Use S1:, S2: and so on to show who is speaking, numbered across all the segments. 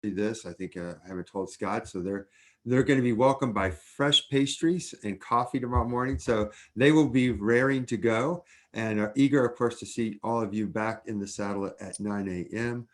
S1: this. I think I haven't told Scott, so they're going to be welcomed by fresh pastries and coffee tomorrow morning. So they will be raring to go and are eager, of course, to see all of you back in the saddle at 9 a.m.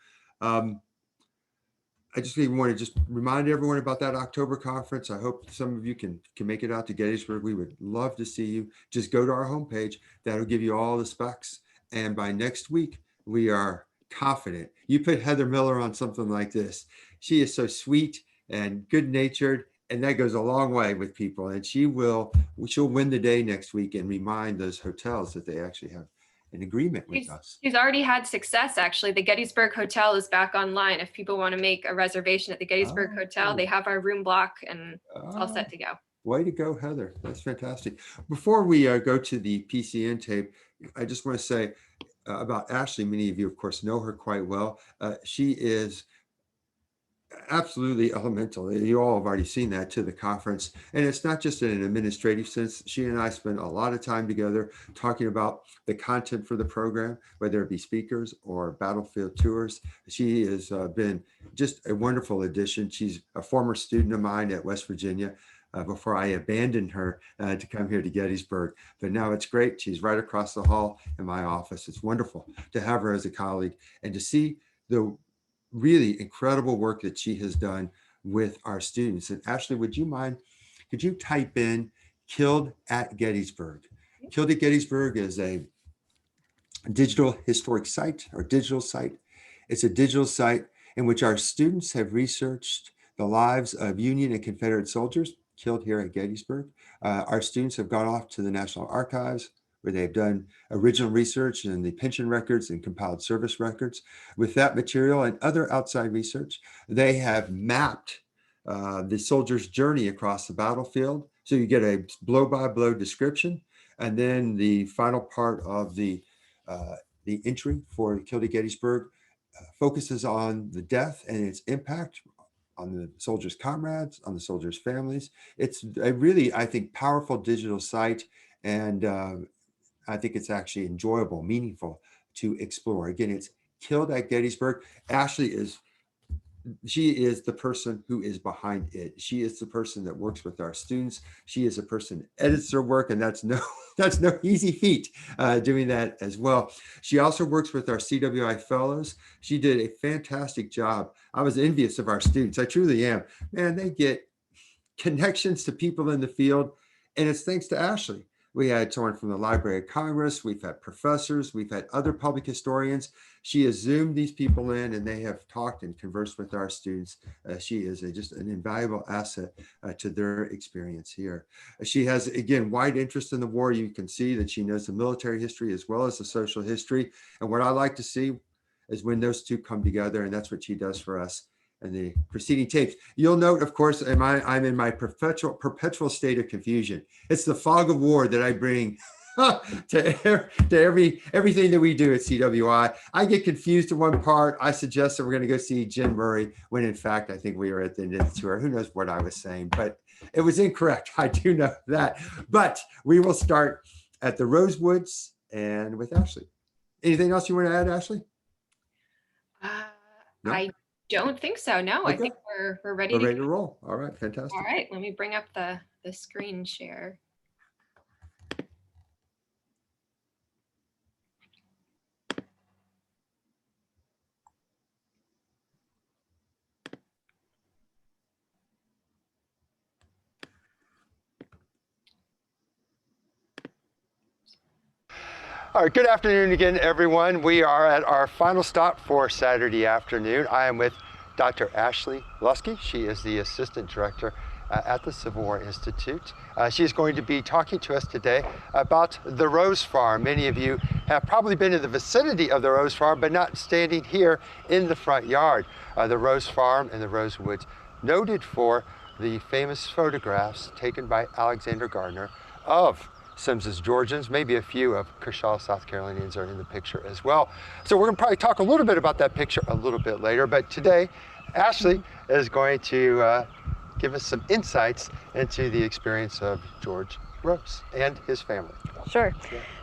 S1: I just even want to just remind everyone about that October conference. I hope some of you can make it out to Gettysburg. We would love to see you. Just go to our homepage. That'll give you all the specs. And by next week, we are confident. You put Heather Miller on something like this. She is so sweet and good natured, and that goes a long way with people. And she'll win the day next week and remind those hotels that they actually have an agreement with us.
S2: She's already had success, actually. The Gettysburg Hotel is back online. If people want to make a reservation at the Gettysburg Hotel, they have our room block and it's all set to go.
S1: Way to go, Heather. That's fantastic. Before we go to the PCN tape, I just want to say about Ashley. Many of you, of course, know her quite well. She is absolutely elemental. You all have already seen that to the conference. And it's not just in an administrative sense. She and I spend a lot of time together talking about the content for the program, whether it be speakers or battlefield tours. She has been just a wonderful addition. She's a former student of mine at West Virginia before I abandoned her to come here to Gettysburg. But now it's great. She's right across the hall in my office. It's wonderful to have her as a colleague and to see the really incredible work that she has done with our students. And Ashley, would you mind, could you type in Killed at Gettysburg? Killed at Gettysburg is a digital historic site or digital site. It's a digital site in which our students have researched the lives of Union and Confederate soldiers killed here at Gettysburg. Our students have gone off to the National Archives, where they've done original research in the pension records and compiled service records. With that material and other outside research, they have mapped the soldier's journey across the battlefield. So you get a blow-by-blow description, and then the final part of the entry for Killed at Gettysburg focuses on the death and its impact on the soldiers' comrades, on the soldiers' families. It's a really, I think, powerful digital site, and I think it's actually enjoyable, meaningful to explore. Again, it's Killed at Gettysburg. Ashley she is the person who is behind it. She is the person that works with our students. She is a person that edits their work, and that's no easy feat doing that as well. She also works with our CWI fellows. She did a fantastic job. I was envious of our students. I truly am. Man, they get connections to people in the field, and it's thanks to Ashley. We had someone from the Library of Congress. We've had professors. We've had other public historians. She has Zoomed these people in, and they have talked and conversed with our students. She is just an invaluable asset to their experience here. She has, again, wide interest in the war. You can see that she knows the military history as well as the social history. And what I like to see is when those two come together, and that's what she does for us in the preceding tapes. You'll note, of course, I'm in my perpetual state of confusion. It's the fog of war that I bring to everything that we do at CWI. I get confused in one part. I suggest that we're going to go see Jen Murray, when in fact, I think we were at the end of the tour. Who knows what I was saying, but it was incorrect. I do know that. But we will start at the Rosewoods and with Ashley. Anything else you want to add, Ashley?
S2: No? I don't think so. No, okay. I think we're ready.
S1: We're ready to roll. All right, fantastic.
S2: All right, let me bring up the screen share.
S1: All right, good afternoon again, everyone. We are at our final stop for Saturday afternoon. I am with Dr. Ashley Luskey. She is the Assistant Director at the Civil War Institute. She is going to be talking to us today about the Rose Farm. Many of you have probably been in the vicinity of the Rose Farm, but not standing here in the front yard. The Rose Farm and the Rosewoods, noted for the famous photographs taken by Alexander Gardner of Sims's Georgians. Maybe a few of Kershaw, South Carolinians are in the picture as well. So we're going to probably talk a little bit about that picture a little bit later, but today Ashley is going to give us some insights into the experience of George Rose and his family.
S3: Sure.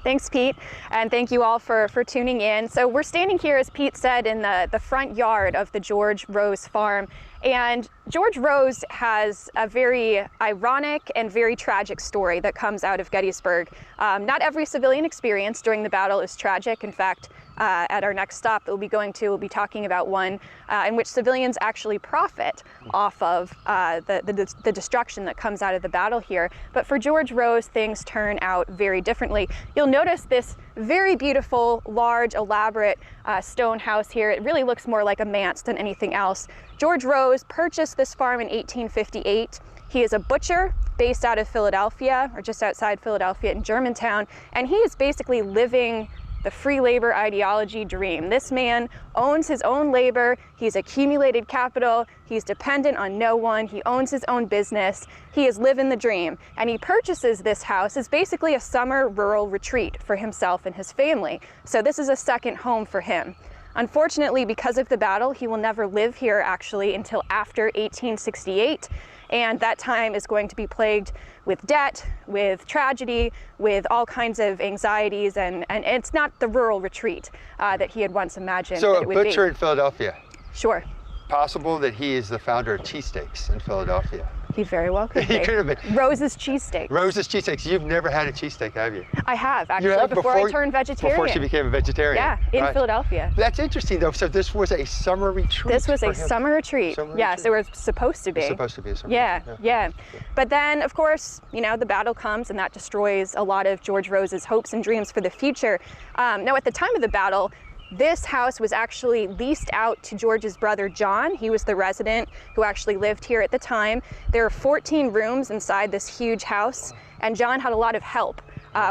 S3: Thanks, Pete. And thank you all for tuning in. So we're standing here, as Pete said, in the front yard of the George Rose farm. And George Rose has a very ironic and very tragic story that comes out of Gettysburg. Not every civilian experience during the battle is tragic. In fact, at our next stop that we'll be going to, we'll be talking about one in which civilians actually profit off of the destruction that comes out of the battle here. But for George Rose, things turn out very differently. You'll notice this very beautiful, large, elaborate stone house here. It really looks more like a manse than anything else. George Rose purchased this farm in 1858. He is a butcher based out of Philadelphia, or just outside Philadelphia in Germantown, and he is basically living the free labor ideology dream. This man owns his own labor, he's accumulated capital, he's dependent on no one, he owns his own business, he is living the dream. And he purchases this house as basically a summer rural retreat for himself and his family. So this is a second home for him. Unfortunately, because of the battle, he will never live here actually until after 1868. And that time is going to be plagued with debt, with tragedy, with all kinds of anxieties, and it's not the rural retreat that he had once imagined.
S1: So
S3: that
S1: a butcher in Philadelphia.
S3: Sure.
S1: Possible that he is the founder of cheesesteaks in Philadelphia.
S3: He very well could be.
S1: He could have been.
S3: Rose's cheesesteak.
S1: Rose's cheesesteaks. You've never had a cheesesteak, have you?
S3: I have, actually,
S1: You have
S3: before I turned vegetarian.
S1: Before she became a vegetarian.
S3: Yeah, in
S1: right.
S3: Philadelphia.
S1: That's interesting, though. So this was a summer retreat.
S3: This was
S1: for
S3: a
S1: him.
S3: summer retreat. Yes, it was supposed to be.
S1: It's supposed to be a summer retreat.
S3: Yeah. But then, of course, you know, the battle comes and that destroys a lot of George Rose's hopes and dreams for the future. Now, at the time of the battle, this house was actually leased out to George's brother, John. He was the resident who actually lived here at the time. There are 14 rooms inside this huge house, and John had a lot of help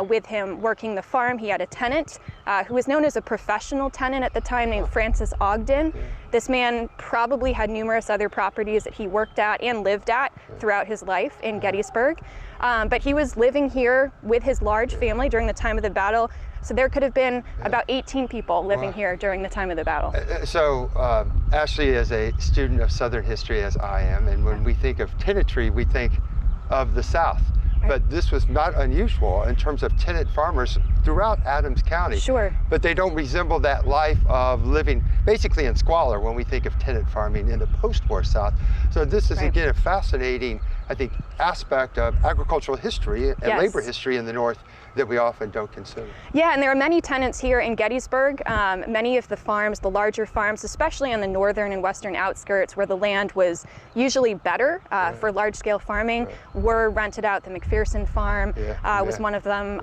S3: with him working the farm. He had a tenant who was known as a professional tenant at the time named Francis Ogden. This man probably had numerous other properties that he worked at and lived at throughout his life in Gettysburg. But he was living here with his large family during the time of the battle. So there could have been about 18 people living here during the time of the battle.
S1: So Ashley is a student of Southern history, as I am, and when we think of tenantry, we think of the South. But this was not unusual in terms of tenant farmers throughout Adams County.
S3: Sure.
S1: But they don't resemble that life of living basically in squalor when we think of tenant farming in the post-war South. So this is, again, a fascinating, I think, aspect of agricultural history and labor history in the North that we often don't consider.
S3: Yeah, and there are many tenants here in Gettysburg. Many of the farms, the larger farms, especially on the northern and western outskirts where the land was usually better for large-scale farming, were rented out. The McPherson farm was one of them,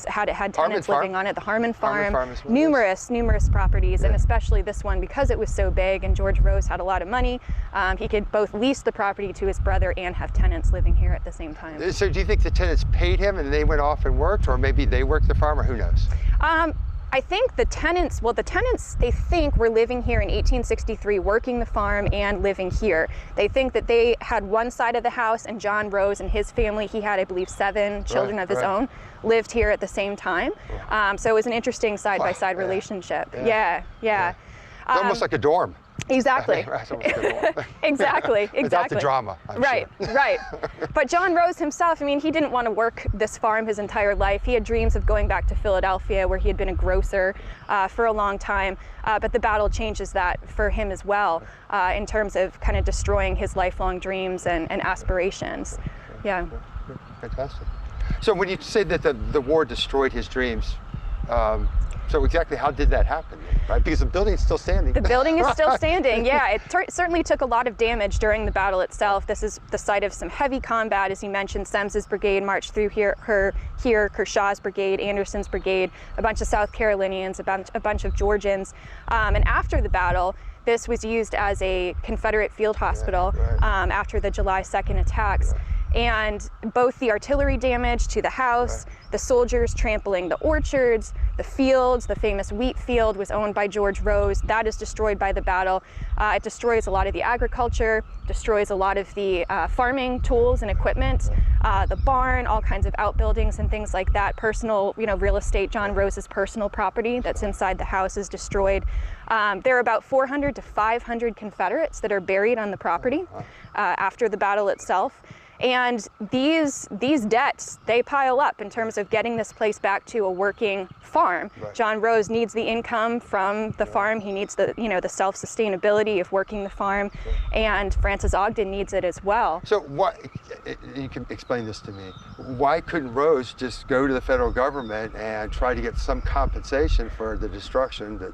S3: had tenants living on it. The Harmon farm, numerous properties, and especially this one, because it was so big and George Rose had a lot of money, he could both lease the property to his brother and have tenants living here at the same time.
S1: So do you think the tenants paid him and they went off and worked, or maybe they worked the farm, or who knows?
S3: I think the tenants, they think were living here in 1863, working the farm and living here. They think that they had one side of the house, and John Rose and his family, he had, I believe, 7 children of his own, lived here at the same time. So it was an interesting side-by-side relationship. Yeah.
S1: Almost like a dorm.
S3: Exactly. Exactly.
S1: Without the drama, I'm sure.
S3: Right. But John Rose himself, I mean, he didn't want to work this farm his entire life. He had dreams of going back to Philadelphia, where he had been a grocer for a long time. But the battle changes that for him as well, in terms of kind of destroying his lifelong dreams and aspirations. Yeah.
S1: Fantastic. So when you say that the war destroyed his dreams, so exactly how did that happen, right? Because the building is still standing.
S3: The building is still standing, yeah. It certainly took a lot of damage during the battle itself. This is the site of some heavy combat. As you mentioned, Semmes's brigade marched through here, Kershaw's brigade, Anderson's brigade, a bunch of South Carolinians, a bunch of Georgians. And after the battle, this was used as a Confederate field hospital after the July 2nd attacks. And both the artillery damage to the house, the soldiers trampling the orchards, the fields, the famous wheat field was owned by George Rose. That is destroyed by the battle. It destroys a lot of the agriculture, destroys a lot of the farming tools and equipment, the barn, all kinds of outbuildings and things like that. Personal, real estate, John Rose's personal property that's inside the house is destroyed. There are about 400 to 500 Confederates that are buried on the property after the battle itself. And these debts, they pile up in terms of getting this place back to a working farm.
S1: Right.
S3: John Rose needs the income from the farm. He needs the, the self-sustainability of working the farm, and Francis Ogden needs it as well.
S1: So why, you can explain this to me, why couldn't Rose just go to the federal government and try to get some compensation for the destruction that,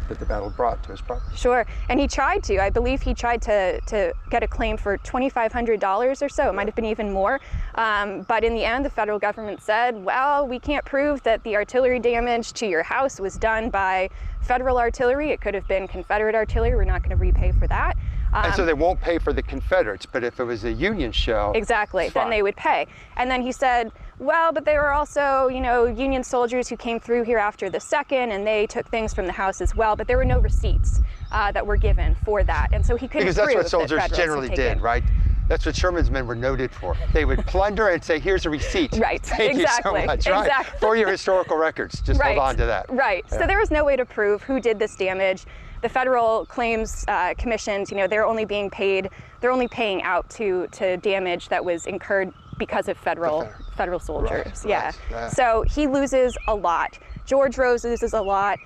S1: that the battle brought to his property?
S3: Sure, and he tried to. I believe he tried to get a claim for $2,500 or so. It might have been even more. But in the end, the federal government said, well, we can't prove that the artillery damage to your house was done by federal artillery. It could have been Confederate artillery. We're not going to repay for that.
S1: And so they won't pay for the Confederates, but if it was a Union shell,
S3: exactly, then they would pay. And then he said, well, but there were also, Union soldiers who came through here after the 2nd, and they took things from the house as well, but there were no receipts that were given for that. And so he couldn't
S1: Because that's
S3: prove
S1: what soldiers
S3: that
S1: generally did, right? That's what Sherman's men were noted for. They would plunder and say, here's a receipt.
S3: Right,
S1: Thank
S3: exactly.
S1: you so much. Right?
S3: Exactly.
S1: For your historical records, just hold on to that.
S3: Right,
S1: Yeah.
S3: So there was no way to prove who did this damage. The federal claims commissions, they're only paying out to damage that was incurred because of federal soldiers.
S1: Right,
S3: yeah.
S1: right.
S3: So he loses a lot. George Rose loses a lot.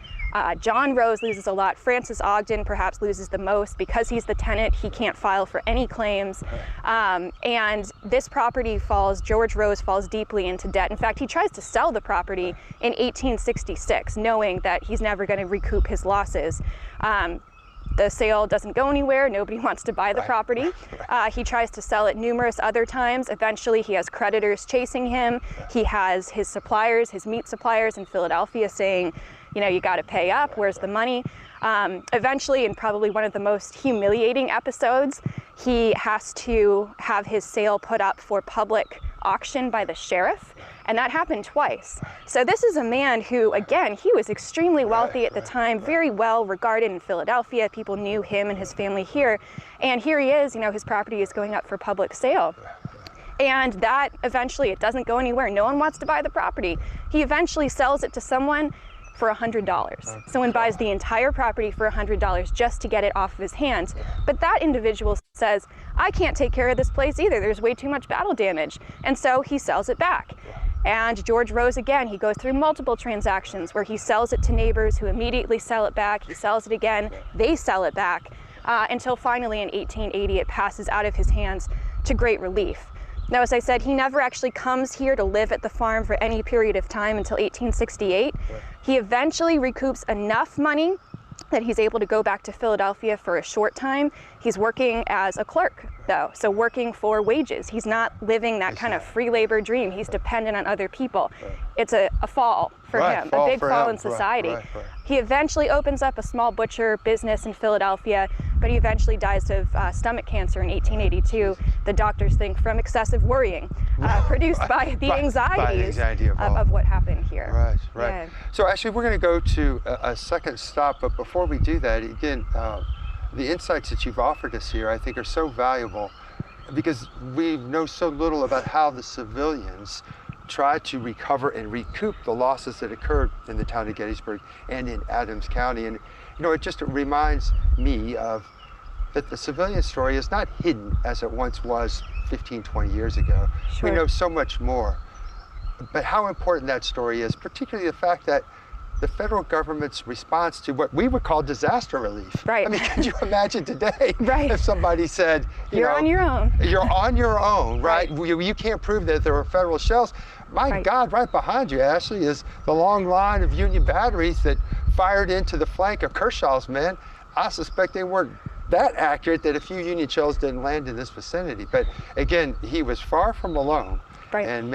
S3: John Rose loses a lot. Francis Ogden perhaps loses the most because he's the tenant. He can't file for any claims. And this property George Rose falls deeply into debt. In fact, he tries to sell the property in 1866, knowing that he's never going to recoup his losses. The sale doesn't go anywhere. Nobody wants to buy the property. He tries to sell it numerous other times. Eventually, he has creditors chasing him. He has his suppliers, his meat suppliers in Philadelphia saying, you got to pay up. Where's the money? Eventually, in probably one of the most humiliating episodes, he has to have his sale put up for public auction by the sheriff, and that happened twice. So this is a man who, again, he was extremely wealthy at the time, very well regarded in Philadelphia. People knew him and his family here, and here he is, his property is going up for public sale. And that eventually, it doesn't go anywhere. No one wants to buy the property. He eventually sells it to someone for $100. Someone buys the entire property for $100 just to get it off of his hands. But that individual says, I can't take care of this place either. There's way too much battle damage. And so he sells it back. And George Rose, again, he goes through multiple transactions where he sells it to neighbors who immediately sell it back. He sells it again, they sell it back, until finally in 1880 it passes out of his hands to great relief. Now, as I said, he never actually comes here to live at the farm for any period of time until 1868. He eventually recoups enough money that he's able to go back to Philadelphia for a short time. He's working as a clerk, though, so working for wages. He's not living that kind of free labor dream. He's dependent on other people. It's a fall for him, a big fall in society. He eventually opens up a small butcher business in Philadelphia, but he eventually dies of stomach cancer in 1882. The doctors think from excessive worrying, produced by the anxieties of what happened here.
S1: Right.
S3: Yeah.
S1: So actually, we're going to go to a second stop, but before we do that, again, the insights that you've offered us here, I think, are so valuable because we know so little about how the civilians tried to recover and recoup the losses that occurred in the town of Gettysburg and in Adams County. And it just reminds me of that the civilian story is not hidden as it once was 15, 20 years ago.
S3: Sure.
S1: We know so much more. But how important that story is, particularly the fact that the federal government's response to what we would call disaster relief.
S3: Right.
S1: I mean, could you imagine today
S3: Right.
S1: if somebody said,
S3: You're on your own.
S1: You're on your own, right? You can't prove that there were federal shells. My God, right behind you, Ashley, is the long line of Union batteries that fired into the flank of Kershaw's men. I suspect they weren't that accurate that a few Union shells didn't land in this vicinity. But again, he was far from alone. And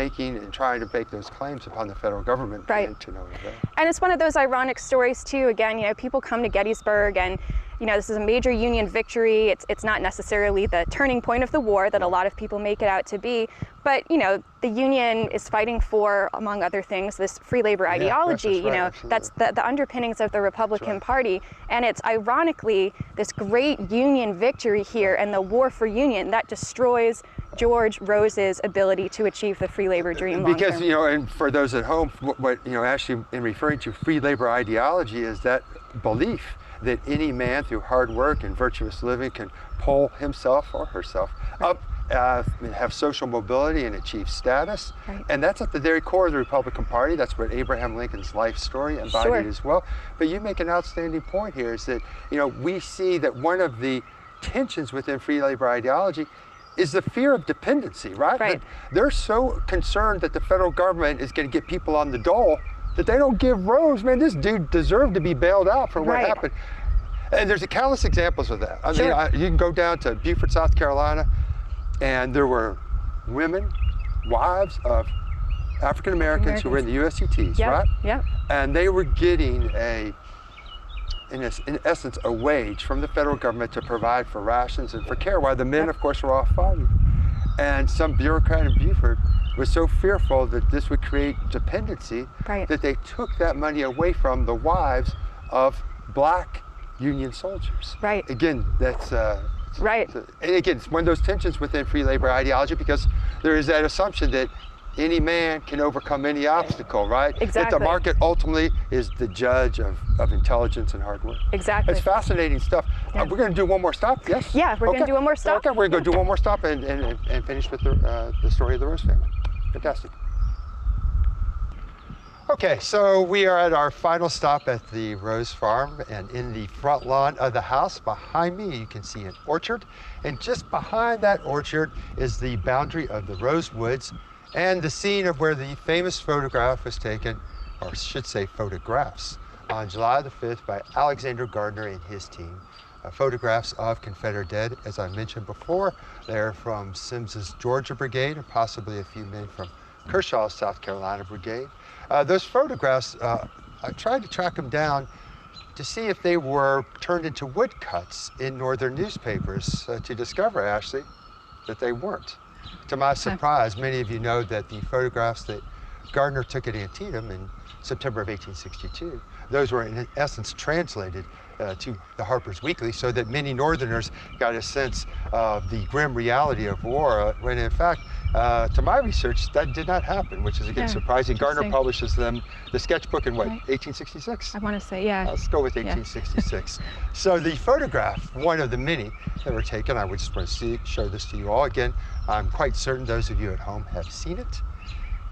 S1: trying to make those claims upon the federal government. And to know that.
S3: And it's one of those ironic stories too. Again, people come to Gettysburg and this is a major Union victory. It's not necessarily the turning point of the war that a lot of people make it out to be, but the Union is fighting for, among other things, this free labor ideology. That's the underpinnings of the Republican Party, and it's ironically this great Union victory here and the war for Union that destroys George Rose's ability to achieve the free labor dream long term.
S1: Because, and for those at home, what Ashley, in referring to free labor ideology, is that belief that any man through hard work and virtuous living can pull himself or herself up, and have social mobility and achieve status.
S3: Right.
S1: And that's at the very core of the Republican Party. That's what Abraham Lincoln's life story embodied as well. But you make an outstanding point here, is that, you know, we see that one of the tensions within free labor ideology is the fear of dependency, right?
S3: Right.
S1: They're so concerned that the federal government is going to get people on the dole that they don't give Rose, man, this dude deserved to be bailed out for what happened. And there's countless examples of that. I mean, you can go down to Beaufort, South Carolina, and there were women, wives of African Americans who were in the USCTs, right?
S3: Yeah.
S1: And they were getting in essence, a wage from the federal government to provide for rations and for care, while the men, of course, were off fighting. And some bureaucrat in Beaufort was so fearful that this would create dependency that they took that money away from the wives of Black Union soldiers.
S3: Right.
S1: Again, that's
S3: right.
S1: And again, it's one of those tensions within free labor ideology, because there is that assumption that any man can overcome any obstacle, right?
S3: Exactly.
S1: That the market ultimately is the judge of intelligence and hard work.
S3: Exactly.
S1: It's fascinating stuff.
S3: Yeah.
S1: We're going to do one more stop, yes?
S3: Yeah, we're going to do one more stop.
S1: Okay, we're going to go do one more stop and finish with the story of the Rose family. Fantastic. Okay, so we are at our final stop at the Rose Farm, and in the front lawn of the house behind me you can see an orchard, and just behind that orchard is the boundary of the Rose Woods and the scene of where the famous photograph was taken, or I should say photographs, on July the 5th by Alexander Gardner and his team. Photographs of Confederate dead, as I mentioned before. They're from Sims's Georgia Brigade, and possibly a few men from Kershaw's South Carolina Brigade. Those photographs, I tried to track them down to see if they were turned into woodcuts in northern newspapers, to discover, actually, that they weren't. To my surprise, many of you know that the photographs that Gardner took at Antietam in September of 1862, those were in essence translated to the Harper's Weekly, so that many Northerners got a sense of the grim reality of war, when in fact, to my research, that did not happen, which is again surprising. Gardner publishes them, the sketchbook in what, 1866?
S3: I want to say, yeah.
S1: Let's go with 1866. So the photograph, one of the many that were taken, I would just want to show this to you all. Again, I'm quite certain those of you at home have seen it.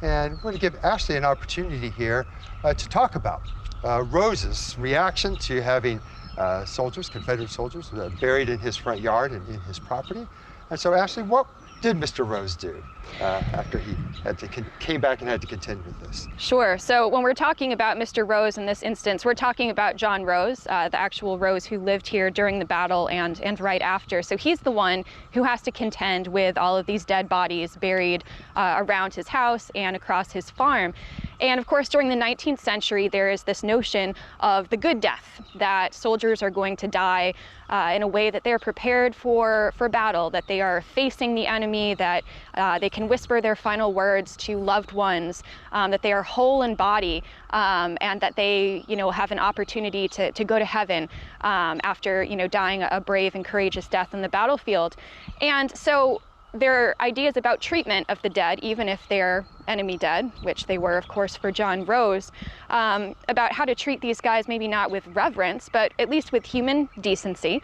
S1: And I want to give Ashley an opportunity here to talk about Rose's reaction to having soldiers, Confederate soldiers, buried in his front yard and in his property. And so, Ashley, what did Mr. Rose do after he came back and had to contend with this?
S3: Sure. So when we're talking about Mr. Rose in this instance, we're talking about John Rose, the actual Rose who lived here during the battle and right after. So he's the one who has to contend with all of these dead bodies buried around his house and across his farm. And of course, during the 19th century, there is this notion of the good death, that soldiers are going to die in a way that they're prepared for battle, that they are facing the enemy, that they can whisper their final words to loved ones, that they are whole in body, and that they, have an opportunity to go to heaven after, dying a brave and courageous death in the battlefield. And so there are ideas about treatment of the dead, even if they're enemy dead, which they were, of course, for John Rose, about how to treat these guys, maybe not with reverence, but at least with human decency.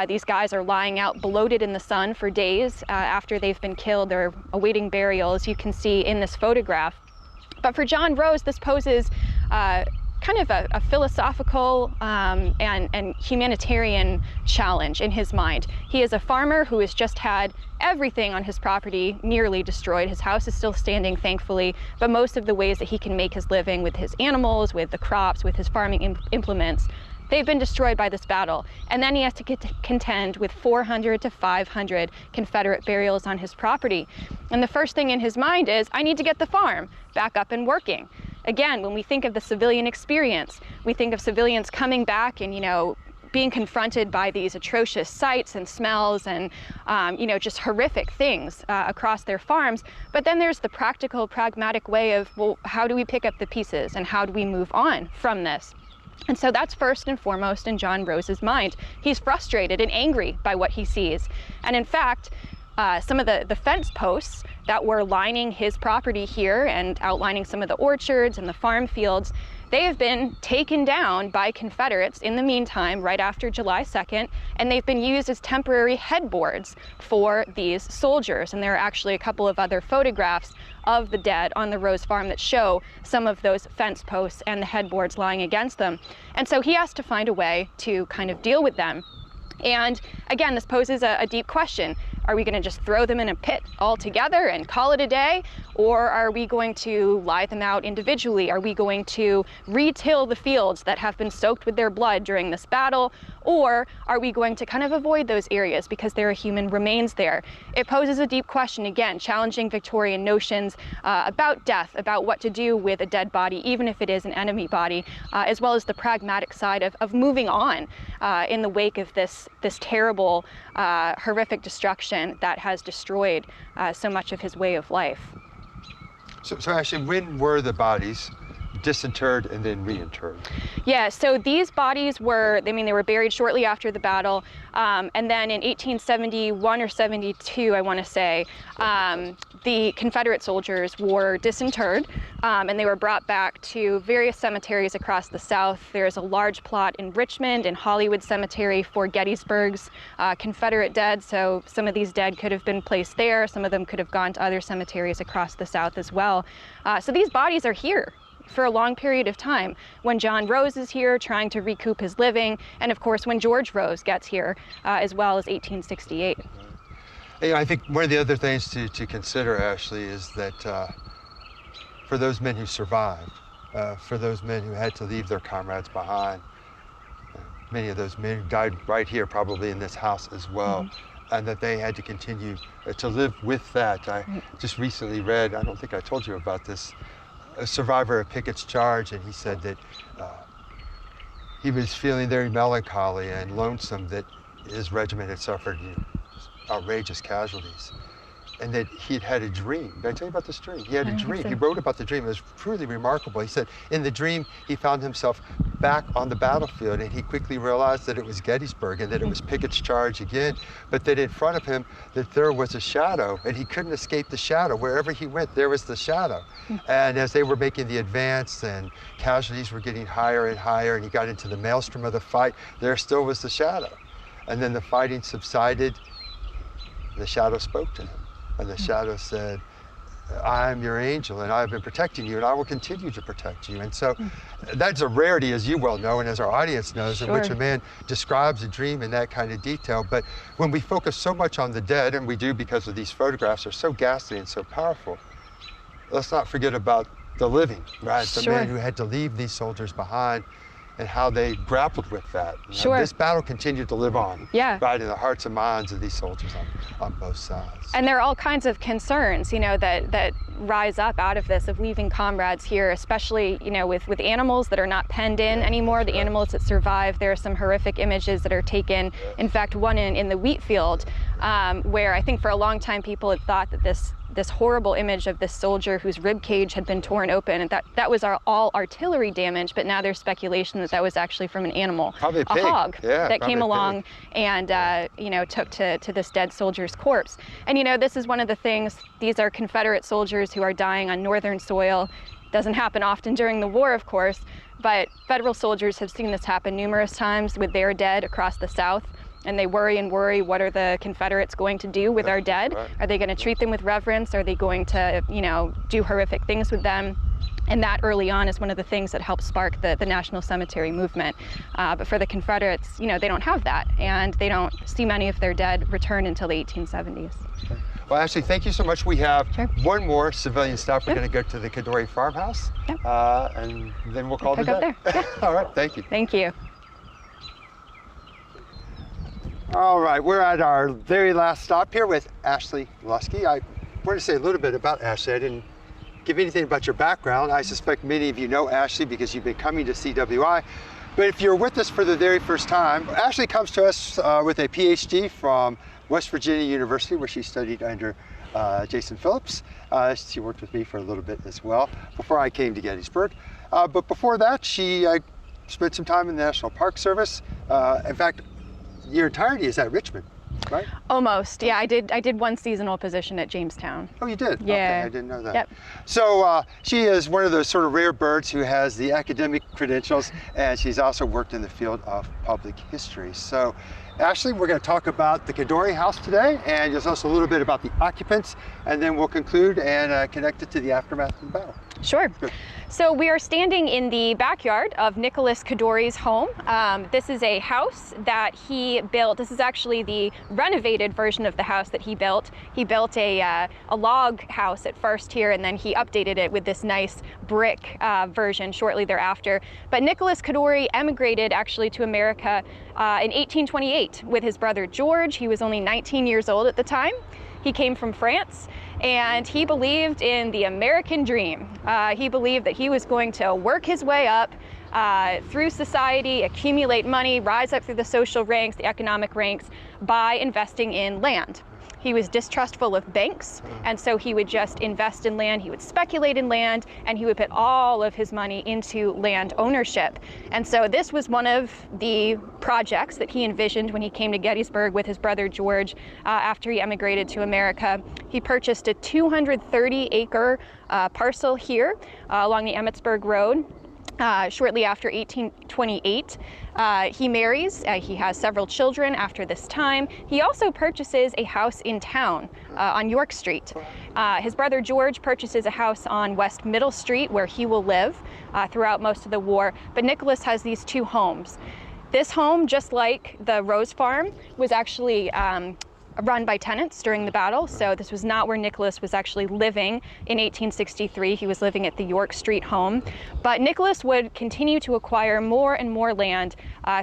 S3: These guys are lying out bloated in the sun for days after they've been killed. They're awaiting burial, as you can see in this photograph. But for John Rose, this poses kind of a philosophical and humanitarian challenge in his mind. He is a farmer who has just had everything on his property nearly destroyed. His house is still standing, thankfully, but most of the ways that he can make his living with his animals, with the crops, with his farming implements, they've been destroyed by this battle. And then he has to contend with 400 to 500 Confederate burials on his property. And the first thing in his mind is, I need to get the farm back up and working. Again, when we think of the civilian experience, we think of civilians coming back and, being confronted by these atrocious sights and smells and, just horrific things across their farms. But then there's the practical, pragmatic way of, well, how do we pick up the pieces and how do we move on from this? And so that's first and foremost in John Rose's mind. He's frustrated and angry by what he sees. And in fact, some of the fence posts that were lining his property here and outlining some of the orchards and the farm fields, they have been taken down by Confederates in the meantime, right after July 2nd, and they've been used as temporary headboards for these soldiers. And there are actually a couple of other photographs of the dead on the Rose Farm that show some of those fence posts and the headboards lying against them. And so he has to find a way to kind of deal with them. And again, this poses a deep question. Are we going to just throw them in a pit altogether and call it a day? Or are we going to lie them out individually? Are we going to re-till the fields that have been soaked with their blood during this battle? Or are we going to kind of avoid those areas because there are human remains there? It poses a deep question, again, challenging Victorian notions about death, about what to do with a dead body, even if it is an enemy body, as well as the pragmatic side of moving on in the wake of this terrible, horrific destruction that has destroyed so much of his way of life.
S4: So actually, when were the bodies disinterred and then reinterred?
S3: Yeah, so these bodies were, they were buried shortly after the battle, and then in 1871 or 72, I want to say, the Confederate soldiers were disinterred, and they were brought back to various cemeteries across the South. There's a large plot in Richmond and Hollywood Cemetery for Gettysburg's Confederate dead, so some of these dead could have been placed there, some of them could have gone to other cemeteries across the South as well. So these bodies are here for a long period of time. When John Rose is here trying to recoup his living, and of course when George Rose gets here, as well as 1868.
S4: I think one of the other things to consider, Ashley, is that for those men who survived, for those men who had to leave their comrades behind, many of those men died right here, probably in this house as well, and that they had to continue to live with that. I just recently read, I don't think I told you about this, a survivor of Pickett's charge, and he said that he was feeling very melancholy and lonesome that his regiment had suffered outrageous casualties, and that he'd had a dream. Did I tell you about this dream? He had a dream. He wrote about the dream. It was truly remarkable. He said in the dream he found himself back on the battlefield, and he quickly realized that it was Gettysburg and that it was Pickett's charge again, but that in front of him that there was a shadow, and he couldn't escape the shadow. Wherever he went, there was the shadow. And as they were making the advance and casualties were getting higher and higher, and he got into the maelstrom of the fight, there still was the shadow. And then the fighting subsided. The shadow spoke to him, and the shadow said, I am your angel, and I have been protecting you, and I will continue to protect you. And so that's a rarity, as you well know, and as our audience knows, in which a man describes a dream in that kind of detail. But when we focus so much on the dead, and we do because of these photographs are so ghastly and so powerful, let's not forget about the living, right? The men who had to leave these soldiers behind, and how they grappled with that. This battle continued to live on, right in the hearts and minds of these soldiers on both sides.
S3: And there are all kinds of concerns, that rise up out of this, of leaving comrades here, especially, with animals that are not penned in anymore, the animals that survive. There are some horrific images that are taken. In fact, one in the wheat field, where I think for a long time people had thought that this horrible image of this soldier whose rib cage had been torn open, and that was all artillery damage, but now there's speculation that was actually from an animal,
S4: probably
S3: a hog, that came along and took to this dead soldier's corpse. And this is one of the things, these are Confederate soldiers who are dying on northern soil. Doesn't happen often during the war, of course, but Federal soldiers have seen this happen numerous times with their dead across the South. And they worry and worry, what are the Confederates going to do with our dead? Are they going to treat them with reverence? Are they going to, do horrific things with them? And that early on is one of the things that helped spark the National Cemetery movement. But for the Confederates, they don't have that, and they don't see many of their dead return until the 1870s.
S4: Well, Ashley, thank you so much. We have one more civilian stop. We're going to go to the Cadore farmhouse, and then we'll call it a day. All right, thank you.
S3: Thank you.
S4: All right, we're at our very last stop here with Ashley Luskey. I wanted to say a little bit about Ashley. I didn't give anything about your background. I suspect many of you know Ashley because you've been coming to CWI. But if you're with us for the very first time, Ashley comes to us with a PhD from West Virginia University, where she studied under Jason Phillips. She worked with me for a little bit as well before I came to Gettysburg. But before that, she spent some time in the National Park Service. In fact, your entirety is at Richmond. right?
S3: Almost, yeah. I did one seasonal position at Jamestown.
S4: Oh, you did?
S3: Yeah.
S4: Okay, I didn't know that.
S3: Yep.
S4: So she is one of those sort of rare birds who has the academic credentials, and she's also worked in the field of public history. So Ashley, we're going to talk about the Cadore house today, and just also a little bit about the occupants, and then we'll conclude and connect it to the aftermath of the battle.
S3: Sure.
S4: Good.
S3: So we are standing in the backyard of Nicholas Cadore's home. This is a house that he built. This is actually the renovated version of the house that he built. He built a log house at first here, and then he updated it with this nice brick version shortly thereafter. But Nicholas Cadore emigrated actually to America in 1828 with his brother George. He was only 19 years old at the time. He came from France, and he believed in the American dream. He believed that he was going to work his way up through society, accumulate money, rise up through the social ranks, the economic ranks, by investing in land. He was distrustful of banks, and so he would just invest in land, he would speculate in land, and he would put all of his money into land ownership. And so this was one of the projects that he envisioned when he came to Gettysburg with his brother George after he emigrated to America. He purchased a 230-acre parcel here along the Emmitsburg Road. Shortly after 1828, he marries. He has several children after this time. He also purchases a house in town on York Street. His brother George purchases a house on West Middle Street where he will live throughout most of the war. But Nicholas has these two homes. This home, just like the Rose Farm, was actually run by tenants during the battle. So this was not where Nicholas was actually living in 1863. He was living at the York Street home. But Nicholas would continue to acquire more and more land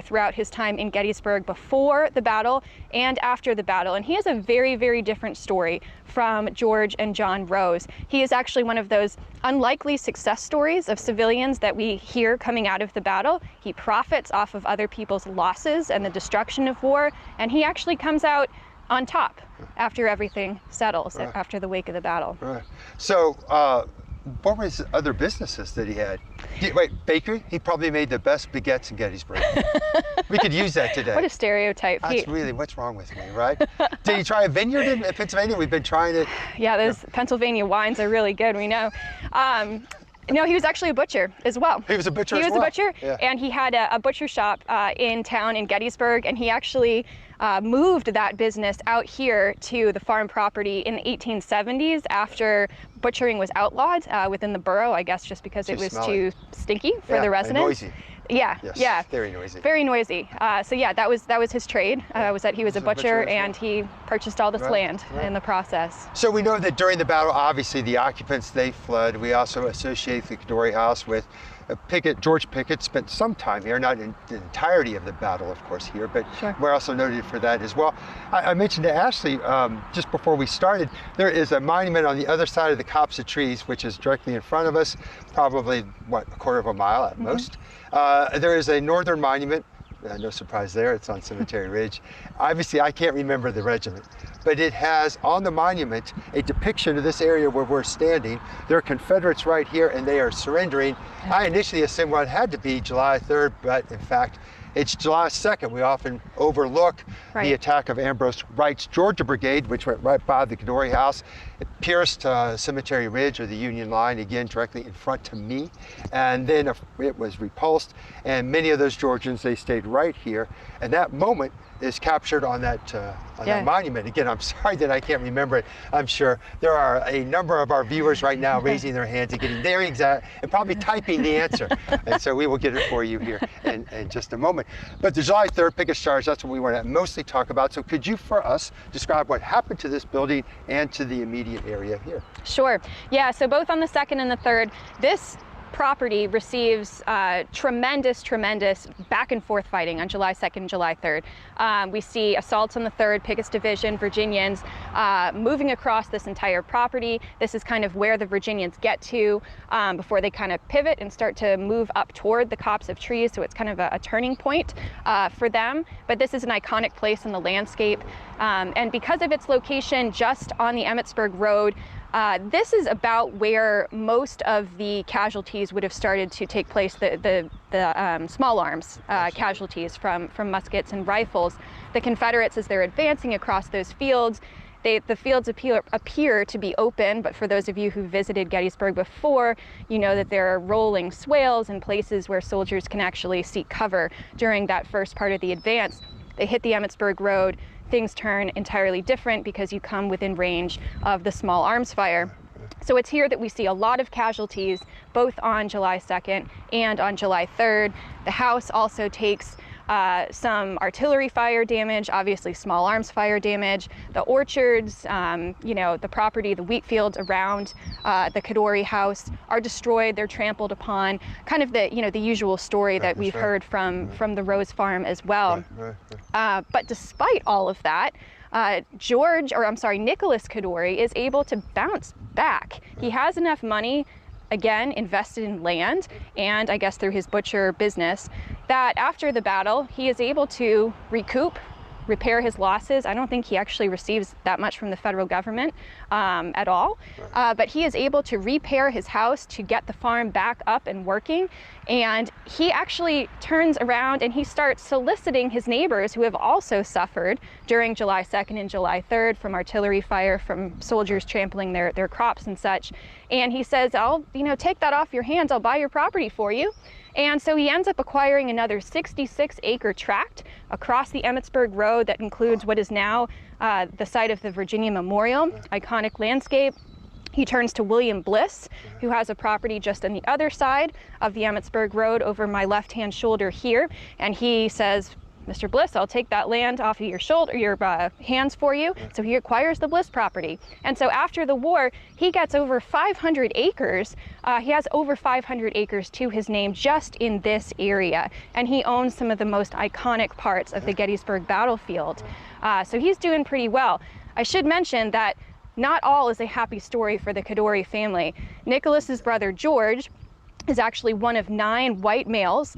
S3: throughout his time in Gettysburg before the battle and after the battle. And he has a very, very different story from George and John Rose. He is actually one of those unlikely success stories of civilians that we hear coming out of the battle. He profits off of other people's losses and the destruction of war, and he actually comes out on top after everything settles,
S4: right.
S3: After the wake of the battle.
S4: Right. So what were his other businesses that he had? Wait, bakery? He probably made the best baguettes in Gettysburg. We could use that today.
S3: What a stereotype.
S4: That's really, what's wrong with me, right? Did he try a vineyard in Pennsylvania? We've been trying it.
S3: Yeah, those Pennsylvania wines are really good, we know. No, he was actually a butcher as well.
S4: He was a butcher as well?
S3: He was a butcher,
S4: yeah.
S3: And he had a butcher shop in town in Gettysburg, and he actually moved that business out here to the farm property in the 1870s after butchering was outlawed within the borough, I guess just because it was too stinky for the residents.
S4: Noisy.
S3: Yeah,
S4: yes,
S3: yeah.
S4: Very noisy.
S3: Very noisy. So yeah, that was his trade, was that he was a butcher and he purchased all this land in the process.
S4: So we know that during the battle, obviously the occupants, they fled. We also associate the Cadore house with Pickett. George Pickett spent some time here, not in the entirety of the battle, of course, here, but
S3: sure.
S4: We're also noted for that as well. I mentioned to Ashley just before we started, there is a monument on the other side of the copse of trees, which is directly in front of us, probably, what, a quarter of a mile at most. There is a northern monument. No surprise there, it's on Cemetery Ridge. Obviously, I can't remember the regiment, but it has on the monument a depiction of this area where we're standing. There are Confederates right here, and they are surrendering. I initially assumed what it had to be July 3rd, but in fact, it's July 2nd. We often overlook the attack of Ambrose Wright's Georgia Brigade, which went right by the Cadore house. It pierced Cemetery Ridge, or the Union line, again directly in front to me. And then it was repulsed, and many of those Georgians, they stayed right here. And that moment is captured on that monument. Again, I'm sorry that I can't remember it. I'm sure there are a number of our viewers right now raising their hands and getting their exact, and probably typing the answer. And so we will get it for you here in just a moment. But the July 3rd Picket Charge, that's what we want to mostly talk about. So could you, for us, describe what happened to this building and to the immediate area here?
S3: Sure. Yeah, so both on the 2nd and the 3rd, this property receives tremendous back and forth fighting on July 2nd and July 3rd. We see assaults on the 3rd, Pickett's Division, Virginians moving across this entire property. This is kind of where the Virginians get to before they kind of pivot and start to move up toward the copse of trees. So it's kind of a turning point for them. But this is an iconic place in the landscape. And because of its location just on the Emmitsburg Road, This is about where most of the casualties would have started to take place, the small arms casualties from muskets and rifles. The Confederates, as they're advancing across those fields, the fields appear to be open, but for those of you who visited Gettysburg before, you know that there are rolling swales and places where soldiers can actually seek cover during that first part of the advance. They hit the Emmitsburg Road, things turn entirely different because you come within range of the small arms fire. So it's here that we see a lot of casualties, both on July 2nd and on July 3rd. The house also takes some artillery fire damage, obviously small arms fire damage. The orchards, you know, the property, the wheat fields around the Kadoorie house are destroyed. They're trampled upon. Kind of the, you know, the usual story that we've heard from the Rose Farm as well. But despite all of that, Nicholas Kadoorie is able to bounce back. He has enough money, again, invested in land, and I guess through his butcher business, that after the battle, he is able to recoup, repair his losses. I don't think he actually receives that much from the federal government at all, but he is able to repair his house to get the farm back up and working. And he actually turns around and he starts soliciting his neighbors who have also suffered during July 2nd and July 3rd from artillery fire, from soldiers trampling their crops and such. And he says, I'll, you know, take that off your hands. I'll buy your property for you. And so he ends up acquiring another 66-acre tract across the Emmitsburg Road that includes what is now the site of the Virginia Memorial, iconic landscape. He turns to William Bliss, who has a property just on the other side of the Emmitsburg Road over my left-hand shoulder here, and he says, Mr. Bliss, I'll take that land off of your shoulder, your hands for you. So he acquires the Bliss property. And so after the war, he gets over 500 acres. He has over 500 acres to his name just in this area. And he owns some of the most iconic parts of the Gettysburg battlefield. So he's doing pretty well. I should mention that not all is a happy story for the Kadoorie family. Nicholas's brother, George, is actually one of 9 white males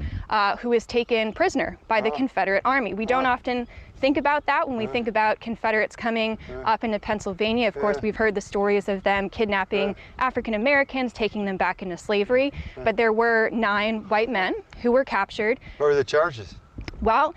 S3: who is taken prisoner by the Confederate Army. We don't often think about that when we think about Confederates coming up into Pennsylvania. Of course, we've heard the stories of them kidnapping African Americans, taking them back into slavery, but there were 9 white men who were captured.
S4: What were the charges?
S3: Well,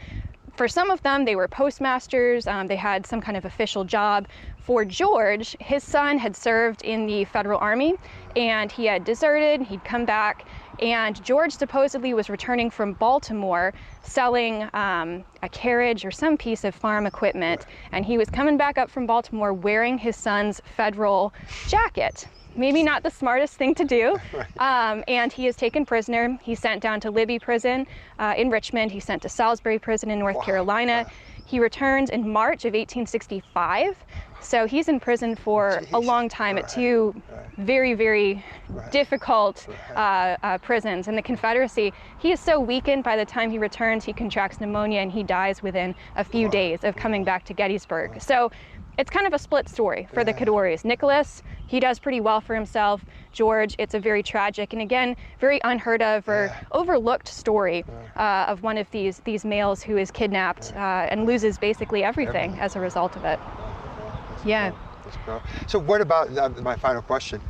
S3: for some of them, they were postmasters. They had some kind of official job. For George, his son had served in the Federal Army and he had deserted, he'd come back, and George supposedly was returning from Baltimore selling a carriage or some piece of farm equipment, and he was coming back up from Baltimore wearing his son's federal jacket. Maybe not the smartest thing to do. And he is taken prisoner. He's sent down to Libby Prison in Richmond. He's sent to Salisbury Prison in North Carolina. He returns in March of 1865. So he's in prison for a long time at 2 very, very difficult prisons. In the Confederacy, he is so weakened by the time he returns, he contracts pneumonia and he dies within a few days of coming back to Gettysburg. So it's kind of a split story for the Kadoories. Nicholas, he does pretty well for himself. George, it's a very tragic and again, very unheard of or overlooked story of one of these males who is kidnapped and loses basically everything as a result of it. Yeah.
S4: That's cool. So what about, my final question,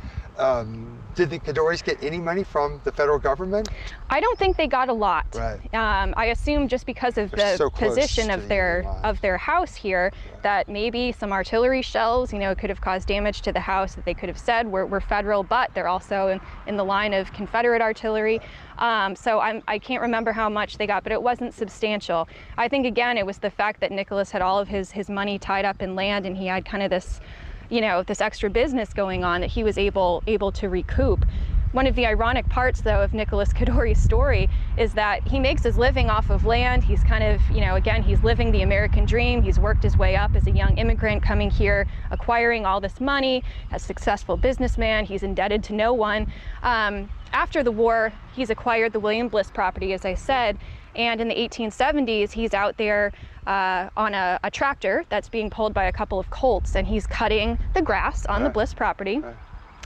S4: did the Kadoories get any money from the federal government?
S3: I don't think they got a lot.
S4: Right.
S3: I assume just because of
S4: They're
S3: the
S4: so close
S3: position
S4: to
S3: of
S4: the
S3: their house here, that maybe some artillery shells, you know, could have caused damage to the house that they could have said were federal, but they're also in the line of Confederate artillery. So I can't remember how much they got, but it wasn't substantial. I think again, it was the fact that Nicholas had all of his money tied up in land and he had kind of this, you know, this extra business going on that he was able to recoup. One of the ironic parts, though, of Nicholas Kadoorie's story is that he makes his living off of land. He's kind of, you know, again, he's living the American dream. He's worked his way up as a young immigrant coming here, acquiring all this money, as a successful businessman. He's indebted to no one. After the war, he's acquired the William Bliss property, as I said, and in the 1870s, he's out there on a tractor that's being pulled by a couple of colts, and he's cutting the grass on the Bliss property.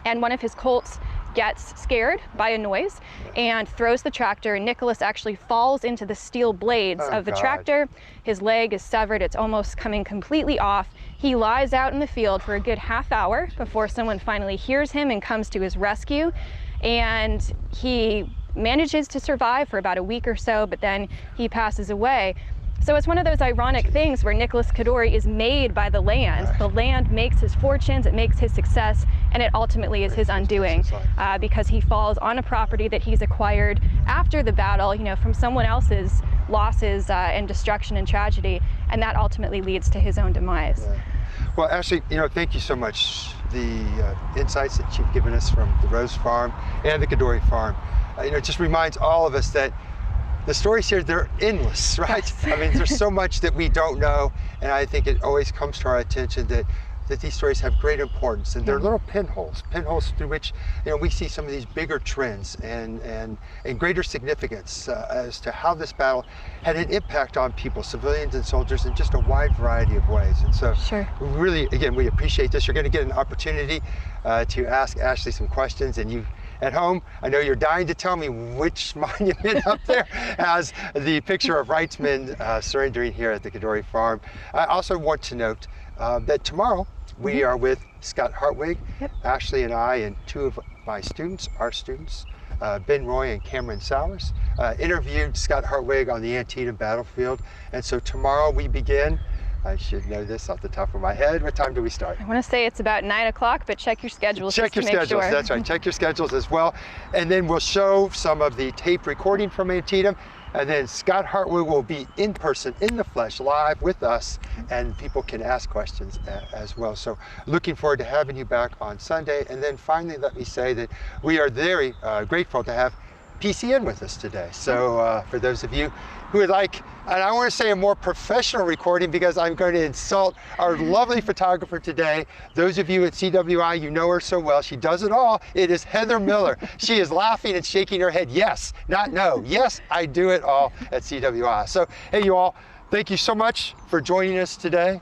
S3: And one of his colts gets scared by a noise and throws the tractor, and Nicholas actually falls into the steel blades of the tractor. His leg is severed. It's almost coming completely off. He lies out in the field for a good half hour before someone finally hears him and comes to his rescue. And he manages to survive for about a week or so, but then he passes away. So it's one of those ironic things where Nicholas Kadori is made by the land. The land makes his fortunes, it makes his success, and it ultimately is his undoing because he falls on a property that he's acquired after the battle, you know, from someone else's losses and destruction and tragedy, and that ultimately leads to his own demise.
S4: Yeah. Well, Ashley, you know, thank you so much. The insights that you've given us from the Rose Farm and the Kadori Farm, you know, it just reminds all of us that the stories here, they're endless, right?
S3: Yes.
S4: I mean, there's so much that we don't know, and I think it always comes to our attention that these stories have great importance, and they're little pinholes through which, you know, we see some of these bigger trends and greater significance as to how this battle had an impact on people, civilians and soldiers, in just a wide variety of ways. And so, really, again, we appreciate this. You're going to get an opportunity to ask Ashley some questions, and you at home, I know you're dying to tell me which monument up there has the picture of Wright's men surrendering here at the Kadori Farm. I also want to note that tomorrow we are with Scott Hartwig, Ashley and I, and two of my students, our students, Ben Roy and Cameron Sowers, interviewed Scott Hartwig on the Antietam battlefield. And so tomorrow we begin. I should know this off the top of my head. What time do we start?
S3: I want to say it's about 9 o'clock, but check your schedules.
S4: Check your schedules,
S3: sure.
S4: That's right. Check your schedules as well. And then we'll show some of the tape recording from Antietam. And then Scott Hartwig will be in person, in the flesh, live with us, and people can ask questions as well. So looking forward to having you back on Sunday. And then finally, let me say that we are very grateful to have PCN with us today. So for those of you who would like, and I want to say a more professional recording because I'm going to insult our lovely photographer today. Those of you at CWI, you know her so well. She does it all. It is Heather Miller. She is laughing and shaking her head. Yes, not no. Yes, I do it all at CWI. So, hey, you all, thank you so much for joining us today.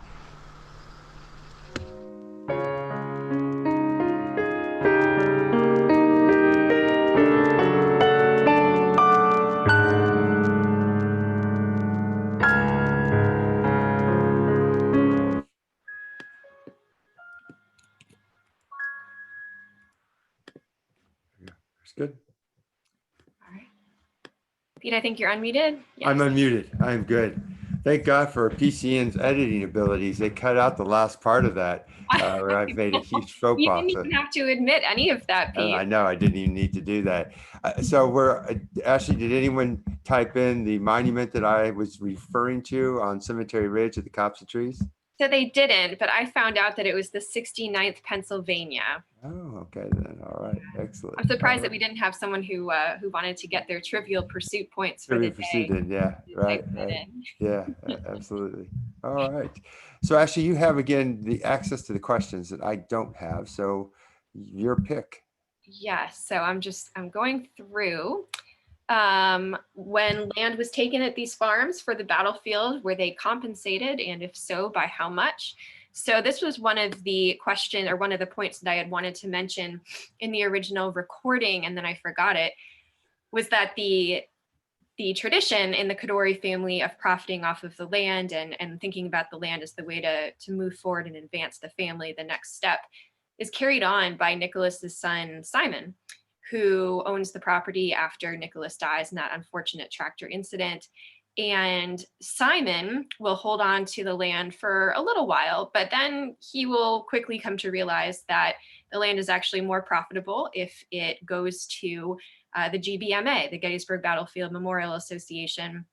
S1: Good.
S2: All right. Pete, I think you're unmuted. Yes.
S1: I'm unmuted. I'm good. Thank God for PCN's editing abilities. They cut out the last part of that where I've made a huge faux
S2: You
S1: pas.
S2: didn't even have to admit any of that, Pete.
S1: I know, I didn't even need to do that. So Ashley, did anyone type in the monument that I was referring to on Cemetery Ridge at the Copse of Trees?
S2: So they didn't, but I found out that it was the 69th Pennsylvania.
S1: Oh, okay then. All right, excellent.
S2: I'm surprised that we didn't have someone who wanted to get their Trivial Pursuit points for the day.
S1: Yeah, right. Yeah, absolutely. All right. So Ashley, you have again the access to the questions that I don't have. So your pick.
S2: Yes. So I'm going through. When land was taken at these farms for the battlefield, were they compensated, and if so, by how much? So this was one of the points that I had wanted to mention in the original recording, and then I forgot it, was that the tradition in the Kadori family of profiting off of the land and thinking about the land as the way to move forward and advance the family, the next step, is carried on by Nicholas's son, Simon, who owns the property after Nicholas dies in that unfortunate tractor incident. And Simon will hold on to the land for a little while, but then he will quickly come to realize that the land is actually more profitable if it goes to the GBMA, the Gettysburg Battlefield Memorial Association,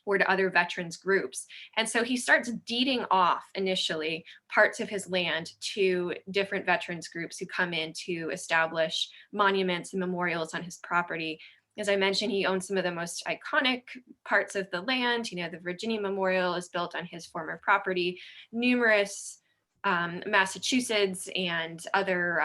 S2: or to other veterans groups. And so he starts deeding off initially parts of his land to different veterans groups who come in to establish monuments and memorials on his property. As I mentioned, he owns some of the most iconic parts of the land. You know, the Virginia Memorial is built on his former property. Numerous Massachusetts and other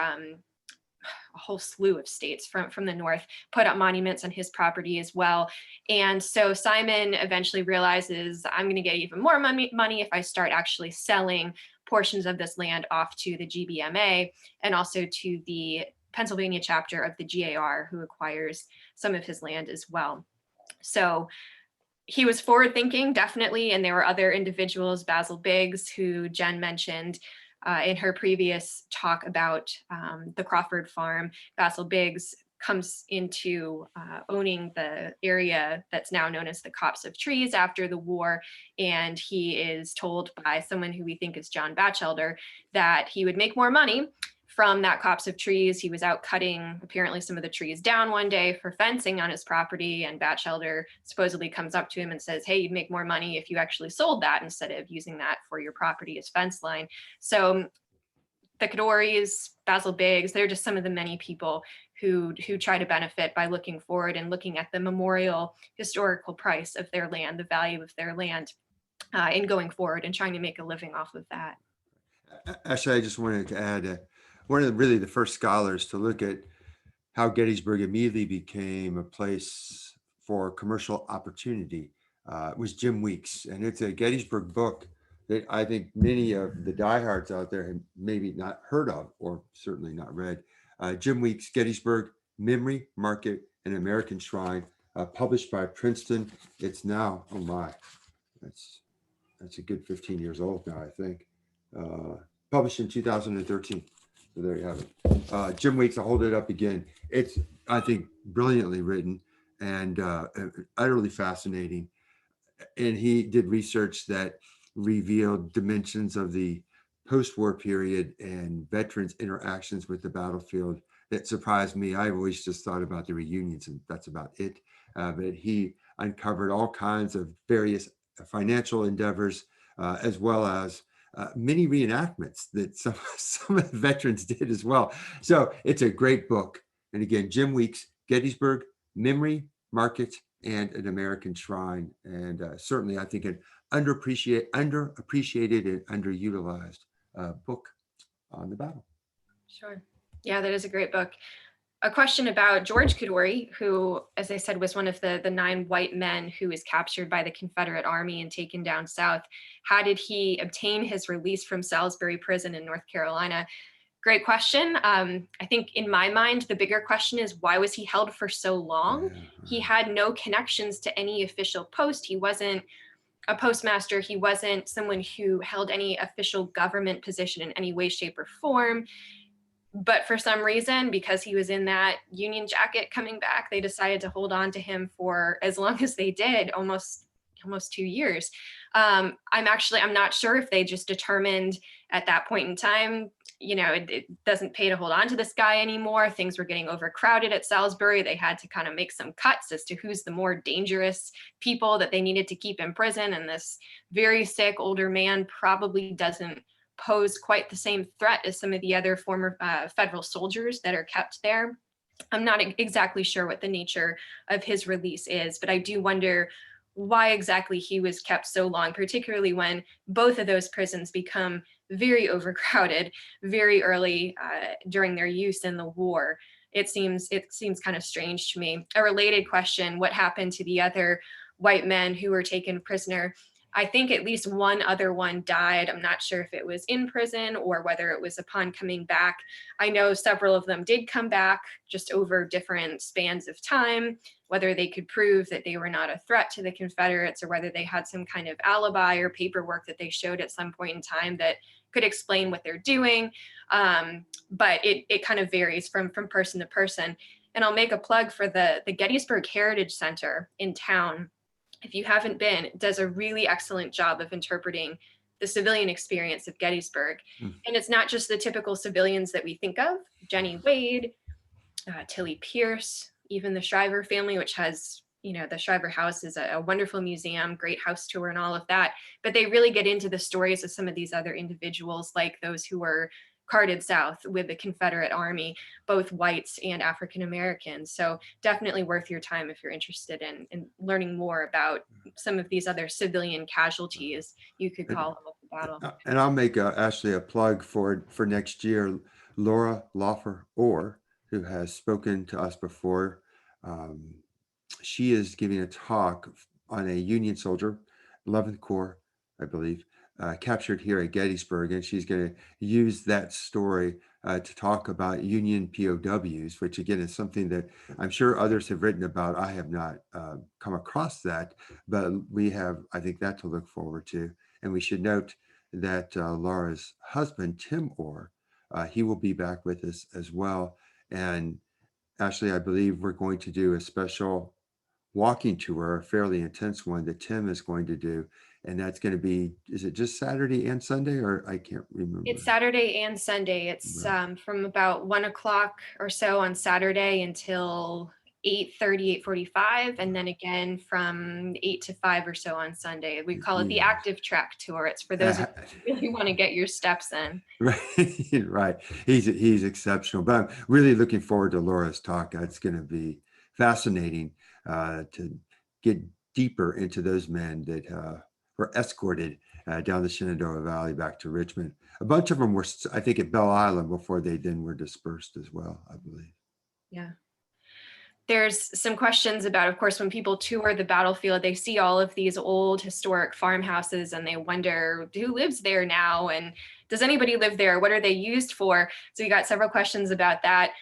S2: a whole slew of states from the north put up monuments on his property as well. And so Simon eventually realizes, I'm going to get even more money if I start actually selling portions of this land off to the GBMA and also to the Pennsylvania chapter of the GAR, who acquires some of his land as well. So he was forward thinking, definitely. And there were other individuals, Basil Biggs, who Jen mentioned in her previous talk about the Crawford farm. Basil Biggs comes into owning the area that's now known as the Copse of Trees after the war. And he is told by someone who we think is John Batchelder that he would make more money from that copse of trees. He was out cutting apparently some of the trees down one day for fencing on his property, and Batchelder supposedly comes up to him and says, hey, you'd make more money if you actually sold that instead of using that for your property as fence line. So the Kaddoris, Basil Biggs, they're just some of the many people who try to benefit by looking forward and looking at the memorial historical price of their land, the value of their land, in going forward and trying to make a living off of that.
S1: Actually, I just wanted to add, one of really the first scholars to look at how Gettysburg immediately became a place for commercial opportunity was Jim Weeks. And it's a Gettysburg book that I think many of the diehards out there have maybe not heard of, or certainly not read. Jim Weeks, Gettysburg, Memory, Market, and American Shrine, published by Princeton. It's now, oh my, that's a good 15 years old now, I think. Published in 2013. So there you have it. Jim Weeks, I'll hold it up again. It's, I think, brilliantly written and utterly fascinating. And he did research that revealed dimensions of the post-war period and veterans' interactions with the battlefield that surprised me. I always just thought about the reunions and that's about it. But he uncovered all kinds of various financial endeavors, as well as many reenactments that some of the veterans did as well. So it's a great book. And again, Jim Weeks, Gettysburg, Memory, Market, and an American Shrine. And certainly, I think an underappreciated and underutilized book on the battle.
S2: Sure. Yeah, that is a great book. A question about George Kaddouri, who, as I said, was one of the 9 white men who was captured by the Confederate Army and taken down south. How did he obtain his release from Salisbury Prison in North Carolina? Great question. I think in my mind, the bigger question is, why was he held for so long? He had no connections to any official post. He wasn't a postmaster. He wasn't someone who held any official government position in any way, shape, or form. But for some reason, because he was in that Union jacket coming back, they decided to hold on to him for as long as they did, almost 2 years. I'm not sure if they just determined at that point in time, it doesn't pay to hold on to this guy anymore. Things were getting overcrowded at Salisbury. They had to kind of make some cuts as to who's the more dangerous people that they needed to keep in prison. And this very sick older man probably doesn't pose quite the same threat as some of the other former federal soldiers that are kept there. I'm not exactly sure what the nature of his release is, but I do wonder why exactly he was kept so long, particularly when both of those prisons become very overcrowded very early during their use in the war. It seems kind of strange to me. A related question, what happened to the other white men who were taken prisoner? I think at least one other one died. I'm not sure if it was in prison or whether it was upon coming back. I know several of them did come back just over different spans of time, whether they could prove that they were not a threat to the Confederates or whether they had some kind of alibi or paperwork that they showed at some point in time that could explain what they're doing. But it kind of varies from person to person. And I'll make a plug for the Gettysburg Heritage Center in town. If you haven't been, it does a really excellent job of interpreting the civilian experience of Gettysburg. And it's not just the typical civilians that we think of, Jenny Wade, Tilly Pierce, even the Shriver family, which has, the Shriver House is a wonderful museum, great house tour and all of that. But they really get into the stories of some of these other individuals, like those who were carted south with the Confederate Army, both whites and African Americans. So definitely worth your time if you're interested in learning more about some of these other civilian casualties, you could call them, of the battle.
S1: And I'll make actually a plug for next year. Laura Loffer Orr, who has spoken to us before, she is giving a talk on a Union soldier, 11th Corps, I believe, captured here at Gettysburg, and she's going to use that story to talk about Union POWs, which again is something that I'm sure others have written about. I have not come across that, but we have, I think, that to look forward to. And we should note that Laura's husband, Tim Orr, he will be back with us as well. And Ashley, I believe we're going to do a special walking tour, a fairly intense one that Tim is going to do. And that's going to be, is it just Saturday and Sunday, or I can't remember?
S2: It's Saturday and Sunday. It's
S1: Right.
S2: from about 1 o'clock or so on Saturday until 8:30, 8:45, and then again from 8 to 5 or so on Sunday. We call it the
S1: Yes.
S2: active track tour. It's for those of you who really want to get your steps in.
S1: Right, right. He's exceptional, but I'm really looking forward to Laura's talk. It's going to be fascinating to get deeper into those men that were escorted down the Shenandoah Valley back to Richmond. A bunch of them were, I think, at Belle Island before they then were dispersed as well, I believe.
S2: Yeah. There's some questions about, of course, when people tour the battlefield, they see all of these old historic farmhouses and they wonder who lives there now, and does anybody live there? What are they used for? So we got several questions about that.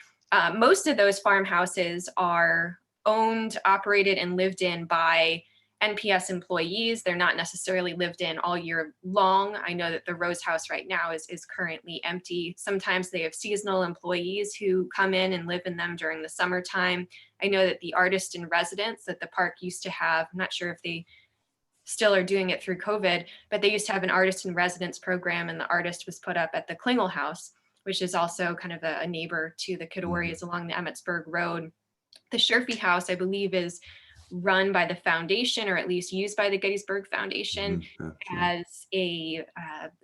S2: Most of those farmhouses are owned, operated, and lived in by NPS employees. They're not necessarily lived in all year long. I know that the Rose House right now is currently empty. Sometimes they have seasonal employees who come in and live in them during the summertime. I know that the artist in residence that the park used to have, I'm not sure if they still are doing it through COVID, but they used to have an artist in residence program, and the artist was put up at the Klingel House, which is also kind of a neighbor to the Kadoris along the Emmetsburg Road. The Sherfy House, I believe, is run by the foundation, or at least used by the Gettysburg Foundation as a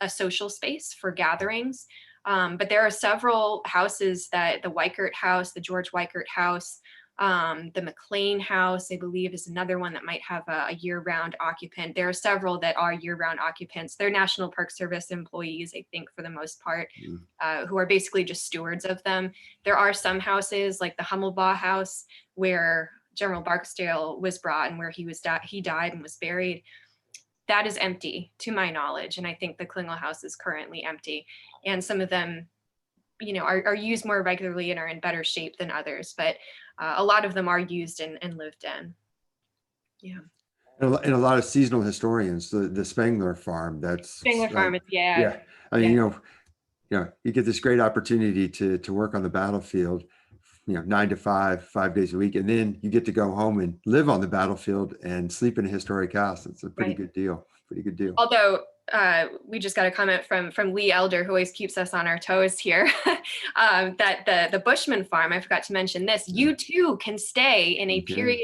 S2: social space for gatherings. But there are several houses, that the Weichert House, the George Weichert House, the McLean House, I believe, is another one that might have a year-round occupant. There are several that are year-round occupants. They're National Park Service employees, I think, for the most part, who are basically just stewards of them. There are some houses like the Hummelbaugh House, where General Barksdale was brought and where he died and was buried. That is empty to my knowledge. And I think the Klingel House is currently empty. And some of them, are used more regularly and are in better shape than others, but a lot of them are used and lived in. Yeah.
S1: And a lot of seasonal historians, the Spangler Farm,
S2: Spangler Farm,
S1: yeah. I mean, you get this great opportunity to work on the battlefield, 9 to 5, 5 days a week, and then you get to go home and live on the battlefield and sleep in a historic house. It's a pretty good deal. Pretty good deal.
S2: Although we just got a comment from Lee Elder, who always keeps us on our toes here, that the Bushman Farm, I forgot to mention this, you too can stay in a period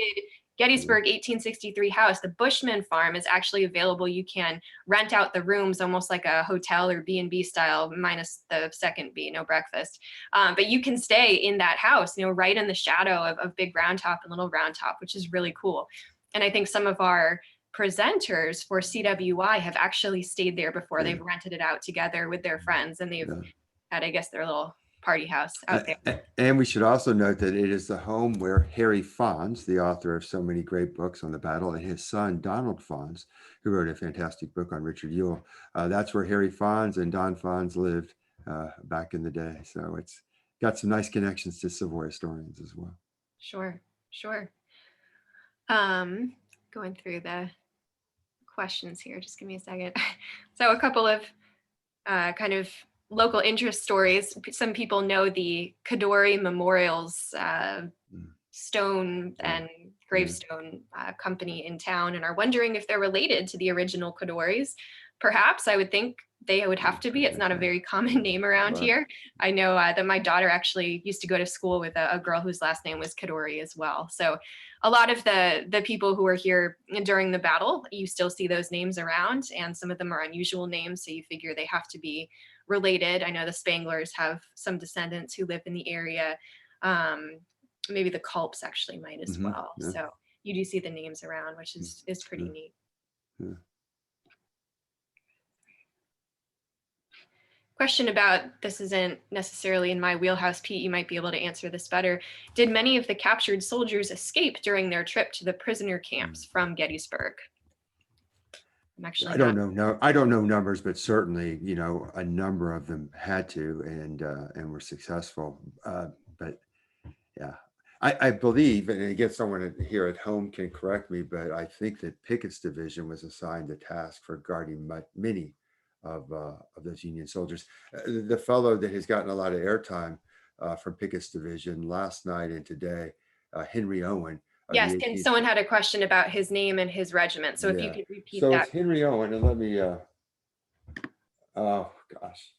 S2: Gettysburg 1863 house. The Bushman Farm is actually available. You can rent out the rooms almost like a hotel or B&B style, minus the second B, no breakfast. But you can stay in that house, right in the shadow of Big Round Top and Little Round Top, which is really cool. And I think some of our presenters for CWI have actually stayed there before. They've rented it out together with their friends, and they've had, I guess, their little party house out there.
S1: And we should also note that it is the home where Harry Fonz, the author of so many great books on the battle, and his son Donald Fonz, who wrote a fantastic book on Richard Ewell, that's where Harry Fonz and Don Fonz lived back in the day. So it's got some nice connections to Civil War historians as well.
S2: Sure. Going through the questions here, just give me a second. So a couple of kind of local interest stories. Some people know the Kadori Memorials stone and gravestone company in town and are wondering if they're related to the original Kadoris. Perhaps. I would think they would have to be. It's not a very common name around here. I know that my daughter actually used to go to school with a girl whose last name was Kadori as well. So a lot of the people who were here during the battle, you still see those names around, and some of them are unusual names, so you figure they have to be related. I know the Spanglers have some descendants who live in the area. Maybe the Culps actually might as well. So you do see the names around, which is pretty neat. Question about, this isn't necessarily in my wheelhouse, Pete, you might be able to answer this better. Did many of the captured soldiers escape during their trip to the prisoner camps from Gettysburg? I'm actually
S1: I
S2: not.
S1: don't know. No, I don't know numbers, but certainly, a number of them had to and were successful. But yeah, I believe, and again, someone here at home can correct me, but I think that Pickett's division was assigned the task for guarding many of those Union soldiers. The fellow that has gotten a lot of airtime from Pickett's division last night and today, Henry Owen of
S2: Yes,
S1: the
S2: and
S1: 18th.
S2: someone had a question about his name and his regiment. So if you
S1: Yeah.
S2: could repeat
S1: So it's
S2: that.
S1: Henry Owen, and let me. Oh gosh,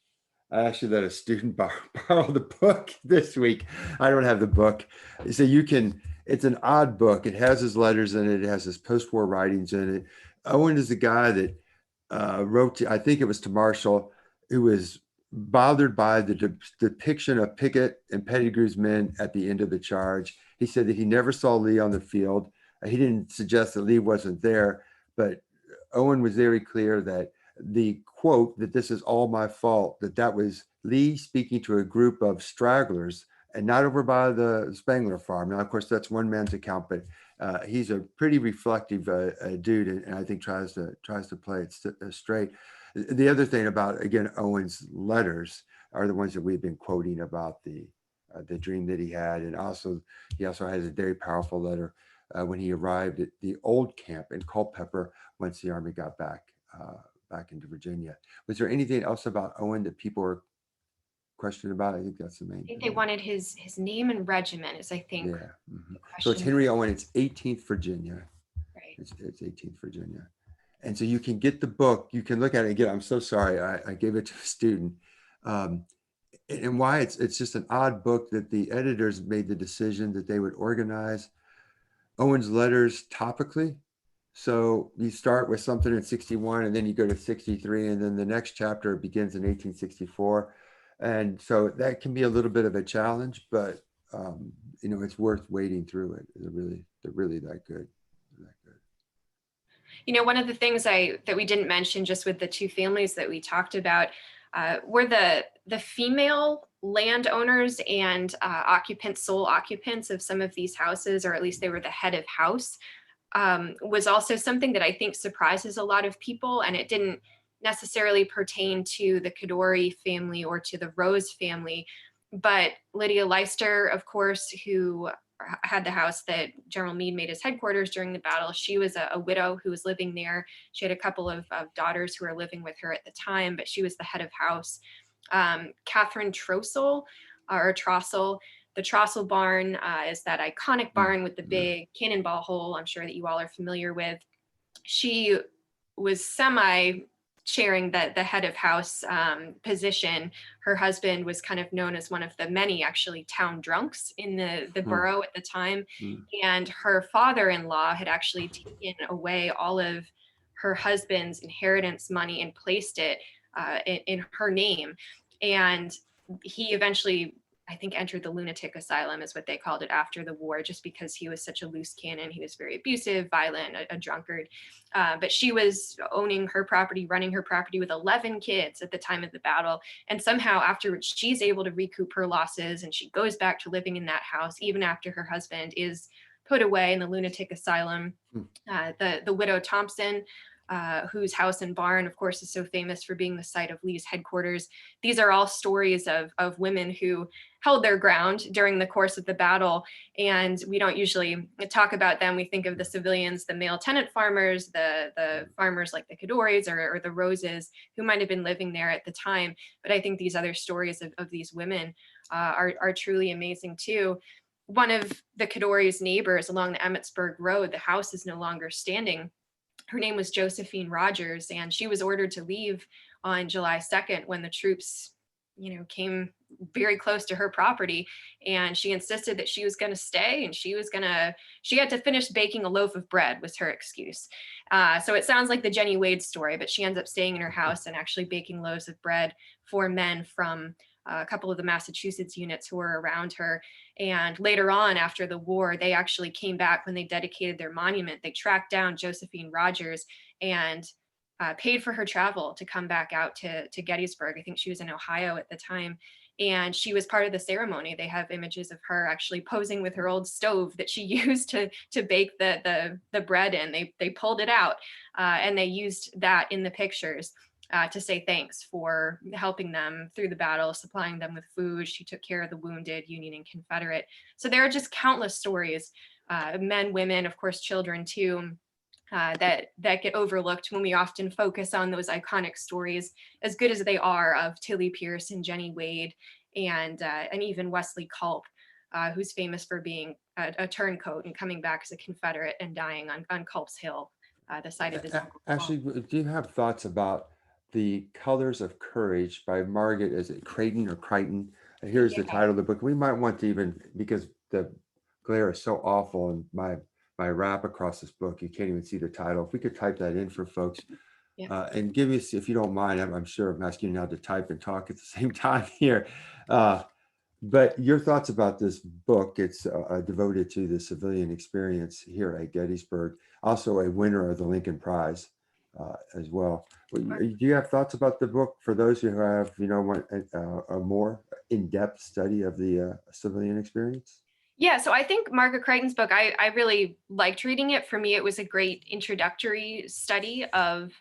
S1: I actually let a student borrow the book this week. I don't have the book, so you can. It's an odd book. It has his letters in it. It has his post-war writings in it. Owen is the guy that wrote to, I think it was to Marshall, who was bothered by the depiction of Pickett and Pettigrew's men at the end of the charge. He said that he never saw Lee on the field. He didn't suggest that Lee wasn't there, but Owen was very clear that the quote that this is all my fault, that was Lee speaking to a group of stragglers and not over by the Spangler farm. Now, of course, that's one man's account, but he's a pretty reflective dude, and I think tries to play it straight. The other thing about, again, Owen's letters are the ones that we've been quoting about the dream that he had, and he also has a very powerful letter when he arrived at the old camp in Culpeper once the Army got back into Virginia. Was there anything else about Owen that people were questioning about? I think that's the main
S2: I think
S1: thing.
S2: they wanted his name and regiment is, I think,
S1: Yeah. Mhm.
S2: the
S1: So it's
S2: question.
S1: Henry Owen. It's 18th Virginia.
S2: Right.
S1: It's 18th Virginia. And so you can get the book. You can look at it again. I'm so sorry. I gave it to a student. And why it's just an odd book that the editors made the decision that they would organize Owen's letters topically. So you start with something in 61 and then you go to 63 and then the next chapter begins in 1864. And so that can be a little bit of a challenge, but it's worth wading through it. They're really that good.
S2: One of the things that we didn't mention just with the two families that we talked about were the female landowners and sole occupants of some of these houses, or at least they were the head of house, was also something that I think surprises a lot of people. And it didn't necessarily pertain to the Kadori family or to the Rose family, but Lydia Leister, of course, who had the house that General Meade made his headquarters during the battle. She was a widow who was living there. She had a couple of daughters who were living with her at the time, but she was the head of house. Catherine Trossell, or Trossell, the Trossell barn is that iconic barn with the big cannonball hole, I'm sure that you all are familiar with. She was sharing the head of house position. Her husband was kind of known as one of the many actually town drunks in the borough at the time. And her father-in-law had actually taken away all of her husband's inheritance money and placed it in her name. And he eventually, I think, entered the lunatic asylum is what they called it after the war, just because he was such a loose cannon. He was very abusive, violent, a drunkard. But she was owning her property, running her property with 11 kids at the time of the battle. And somehow afterwards, she's able to recoup her losses and she goes back to living in that house, even after her husband is put away in the lunatic asylum. The widow Thompson, whose house and barn, of course, is so famous for being the site of Lee's headquarters. These are all stories of women who held their ground during the course of the battle. And we don't usually talk about them. We think of the civilians, the male tenant farmers, the farmers like the Kadoris or the Roses, who might have been living there at the time. But I think these other stories of these women are truly amazing too. One of the Kadori's neighbors along the Emmetsburg Road, the house is no longer standing. Her name was Josephine Rogers, and she was ordered to leave on July 2nd when the troops, came very close to her property. And she insisted that she was going to stay, and she had to finish baking a loaf of bread was her excuse. So it sounds like the Jenny Wade story, but she ends up staying in her house and actually baking loaves of bread for men from a couple of the Massachusetts units who were around her. And later on, after the war, they actually came back when they dedicated their monument. They tracked down Josephine Rogers and paid for her travel to come back out to Gettysburg. I think she was in Ohio at the time. and she was part of the ceremony. They have images of her actually posing with her old stove that she used to bake the bread in. They pulled it out, and they used that in the pictures to say thanks for helping them through the battle, supplying them with food. She took care of the wounded, Union and Confederate. So there are just countless stories, men, women, of course, children too, that get overlooked when we often focus on those iconic stories, as good as they are, of Tilly Pierce and Jenny Wade, and even Wesley Culp, who's famous for being a turncoat and coming back as a Confederate and dying on Culp's Hill, the site of his uncle's farm.
S1: Actually, do you have thoughts about the Colors of Courage by Margaret, is it Creighton or Crichton? Here's the title of the book. We might want to, even because the glare is so awful and my wrap across this book, you can't even see the title. If we could type that in for folks.
S2: Yeah.
S1: And give us, if you don't mind, I'm sure I'm asking you now to type and talk at the same time here. But your thoughts about this book. It's devoted to the civilian experience here at Gettysburg, also a winner of the Lincoln Prize as well. Do you have thoughts about the book for those who have, want a more in-depth study of the civilian experience?
S2: Yeah, so I think Margaret Crichton's book, I really liked reading it. For me, it was a great introductory study of,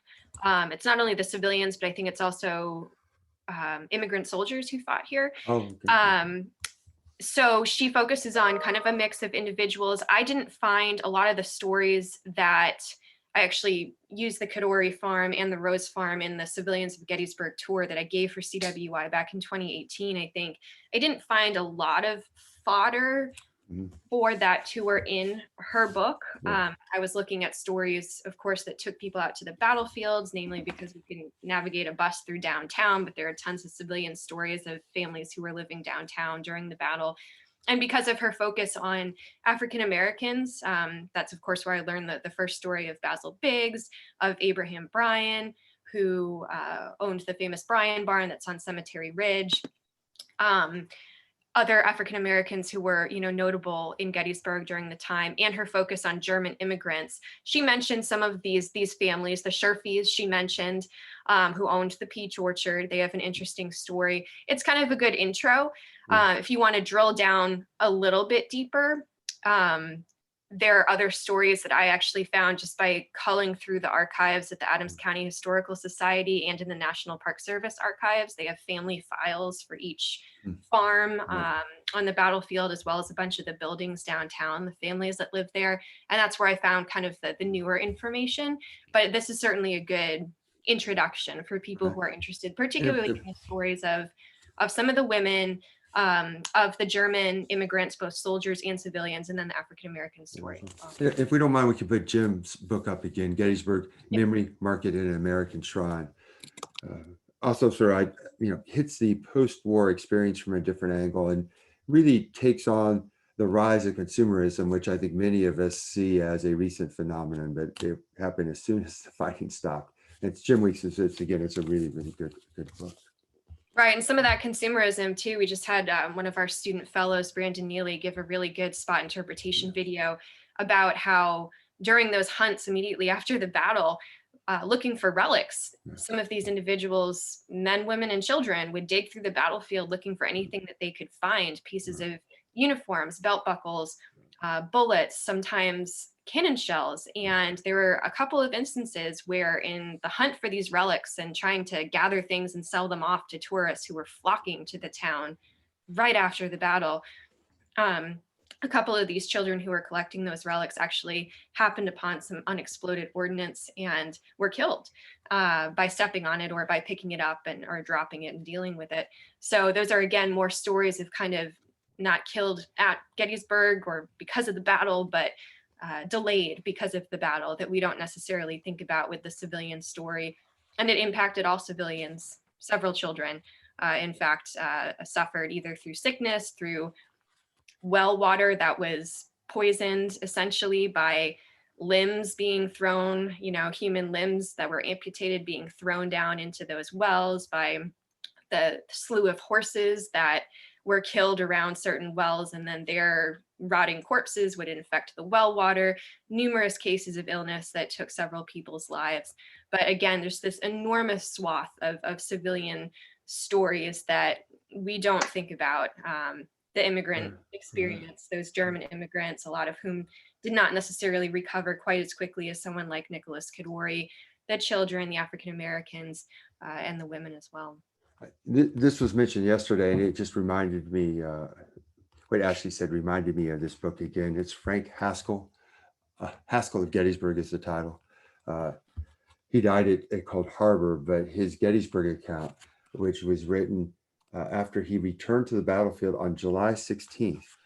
S2: it's not only the civilians, but I think it's also immigrant soldiers who fought here.
S1: Oh, okay.
S2: So she focuses on kind of a mix of individuals. I didn't find a lot of the stories that I actually used the Kadori Farm and the Rose Farm in the Civilians of Gettysburg tour that I gave for CWI back in 2018. I think I didn't find a lot of fodder for that tour in her book.
S1: Yeah.
S2: I was looking at stories, of course, that took people out to the battlefields, namely because we can navigate a bus through downtown, but there are tons of civilian stories of families who were living downtown during the battle. And because of her focus on African Americans, that's of course where I learned the first story of Basil Biggs, of Abraham Bryan, who owned the famous Bryan Barn that's on Cemetery Ridge. Other African Americans who were, notable in Gettysburg during the time, and her focus on German immigrants. She mentioned some of these families, the Sherfies she mentioned, who owned the peach orchard. They have an interesting story. It's kind of a good intro. If you want to drill down a little bit deeper, there are other stories that I actually found just by culling through the archives at the Adams County Historical Society and in the National Park Service archives. They have family files for each farm on the battlefield, as well as a bunch of the buildings downtown, the families that live there. And that's where I found kind of the newer information. But this is certainly a good introduction for people who are interested, particularly in the stories of some of the women, of the German immigrants, both soldiers and civilians, and then the African-American story.
S1: If we don't mind, we can put Jim's book up again, Gettysburg, Memory, Market, and an American Shrine. Also sort of, hits the post-war experience from a different angle and really takes on the rise of consumerism, which I think many of us see as a recent phenomenon, but it happened as soon as the fighting stopped. It's Jim Weeks, again, it's a really, really good book.
S2: Right, and some of that consumerism too. We just had one of our student fellows, Brandon Neely, give a really good spot interpretation video about how during those hunts immediately after the battle, looking for relics, some of these individuals, men, women, and children, would dig through the battlefield looking for anything that they could find, pieces of uniforms, belt buckles, bullets, sometimes cannon shells. And there were a couple of instances where in the hunt for these relics and trying to gather things and sell them off to tourists who were flocking to the town right after the battle, a couple of these children who were collecting those relics actually happened upon some unexploded ordnance and were killed by stepping on it or by picking it up or dropping it and dealing with it. So those are, again, more stories of kind of not killed at Gettysburg or because of the battle, but delayed because of the battle that we don't necessarily think about with the civilian story. And it impacted all civilians. Several children, in fact, suffered either through sickness, through well water that was poisoned essentially by limbs being thrown, human limbs that were amputated being thrown down into those wells, by the slew of horses that were killed around certain wells, and then their rotting corpses would infect the well water. Numerous cases of illness that took several people's lives. But again, there's this enormous swath of civilian stories that we don't think about the immigrant
S1: Right.
S2: experience, those German immigrants, a lot of whom did not necessarily recover quite as quickly as someone like Nicholas Kadori, the children, the African Americans, and the women as well.
S1: This was mentioned yesterday, and it just reminded me, what Ashley said reminded me of this book again. It's Frank Haskell. Haskell of Gettysburg is the title. He died at Cold Harbor, but his Gettysburg account, which was written after he returned to the battlefield on July 16th.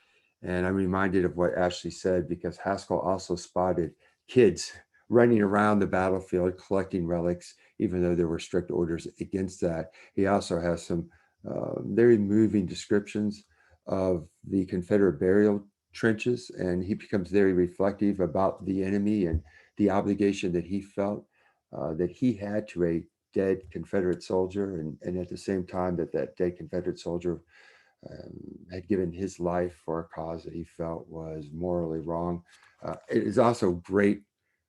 S1: And I'm reminded of what Ashley said, because Haskell also spotted kids running around the battlefield collecting relics, even though there were strict orders against that. He also has some very moving descriptions of the Confederate burial trenches, and he becomes very reflective about the enemy and the obligation that he felt that he had to a dead Confederate soldier, and at the same time that dead Confederate soldier had given his life for a cause that he felt was morally wrong. It is also great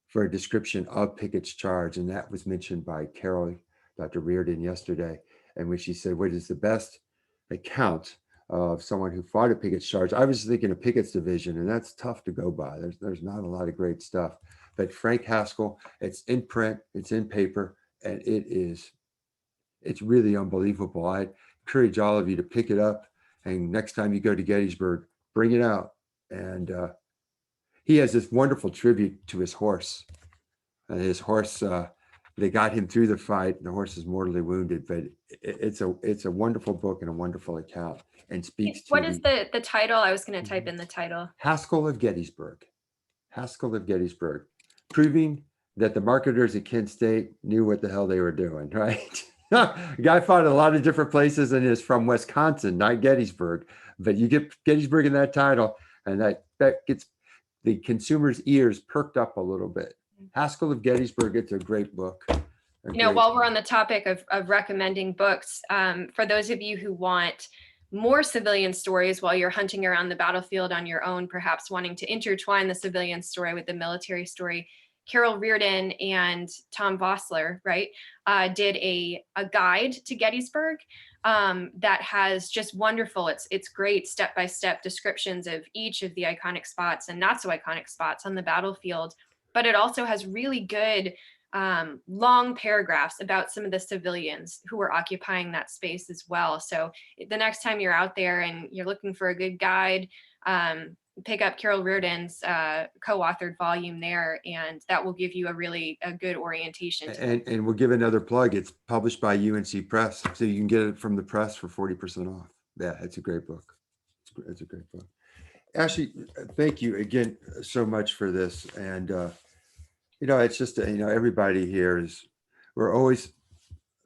S1: for a description of Pickett's charge, and that was mentioned by Carol, Dr. Reardon, yesterday, and when she said, what is the best account of someone who fought at Pickett's charge? I was thinking of Pickett's division, and that's tough to go by. There's not a lot of great stuff. But Frank Haskell, it's in print, it's in paper, and it's really unbelievable. I encourage all of you to pick it up, and next time you go to Gettysburg, bring it out. And he has this wonderful tribute to his horse. His horse, they got him through the fight. The horse is mortally wounded, but it's a wonderful book and a wonderful account, and speaks to
S2: What is the title? I was going to type in the title.
S1: Haskell of Gettysburg. Haskell of Gettysburg, proving that the marketers at Kent State knew what the hell they were doing, right? The guy fought a lot of different places and is from Wisconsin, not Gettysburg. But you get Gettysburg in that title, and that gets the consumer's ears perked up a little bit. Haskell of Gettysburg, it's a great book.
S2: While we're on the topic of recommending books, for those of you who want more civilian stories while you're hunting around the battlefield on your own, perhaps wanting to intertwine the civilian story with the military story, Carol Reardon and Tom Vossler, right, did a guide to Gettysburg that has just wonderful, it's great step-by-step descriptions of each of the iconic spots and not so iconic spots on the battlefield. But it also has really good long paragraphs about some of the civilians who were occupying that space as well. So the next time you're out there and you're looking for a good guide, pick up Carol Reardon's co-authored volume there, and that will give you a good orientation.
S1: And we'll give another plug. It's published by UNC Press, so you can get it from the press for 40% off. Yeah, it's a great book. It's a great book. Ashley, thank you again so much for this. And it's just everybody here we're always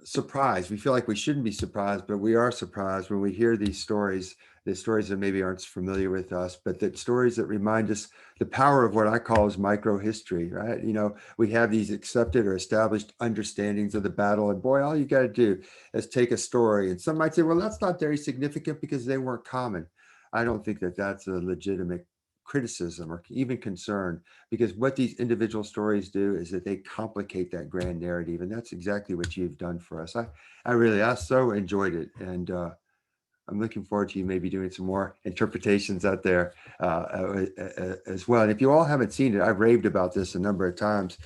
S1: surprised. We feel like we shouldn't be surprised, but we are surprised when we hear these stories, the stories that maybe aren't familiar with us, but the stories that remind us the power of what I call is micro history, right? We have these accepted or established understandings of the battle, and boy, all you got to do is take a story. And some might say, well, that's not very significant because they weren't common. I don't think that that's a legitimate criticism or even concern, because what these individual stories do is that they complicate that grand narrative, and that's exactly what you've done for us. I so enjoyed it, and I'm looking forward to you maybe doing some more interpretations out there as well. And if you all haven't seen it, I've raved about this a number of times.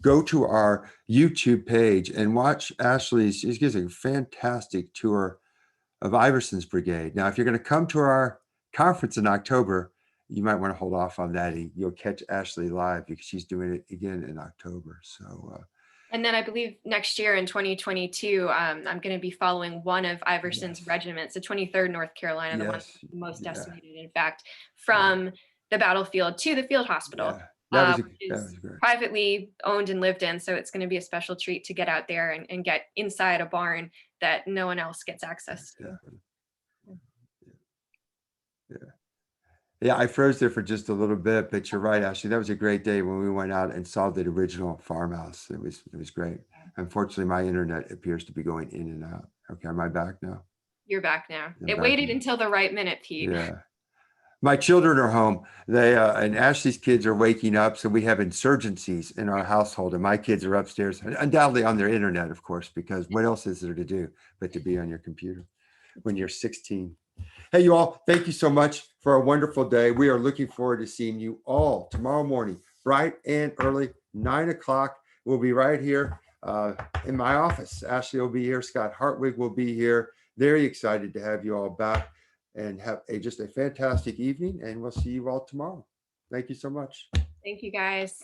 S1: Go to our YouTube page and watch Ashley's. She gives a fantastic tour of Iverson's Brigade. Now, if you're going to come to our conference in October, you might want to hold off on that. You'll catch Ashley live because she's doing it again in October. So,
S2: and then I believe next year in 2022, I'm going to be following one of Iverson's regiments, the 23rd North Carolina, the one most decimated, in fact, from the battlefield to the field hospital.
S1: That was great.
S2: Privately owned and lived in. So it's going to be a special treat to get out there and get inside a barn that no one else gets access to.
S1: Yeah, I froze there for just a little bit, but you're right, Ashley. That was a great day when we went out and saw the original farmhouse. It was great. Unfortunately, my internet appears to be going in and out. Okay, am I back now?
S2: You're back now. It waited until the right minute, Pete.
S1: Yeah. My children are home. They and Ashley's kids are waking up, so we have insurgencies in our household, and my kids are upstairs, undoubtedly on their internet, of course, because what else is there to do but to be on your computer? when you're 16. Hey, you all, thank you so much for a wonderful day. We are looking forward to seeing you all tomorrow morning, bright and early, 9 o'clock. We'll be right here in my office. Ashley will be here. Scott Hartwig will be here. Very excited to have you all back and have just a fantastic evening. And we'll see you all tomorrow. Thank you so much.
S2: Thank you, guys.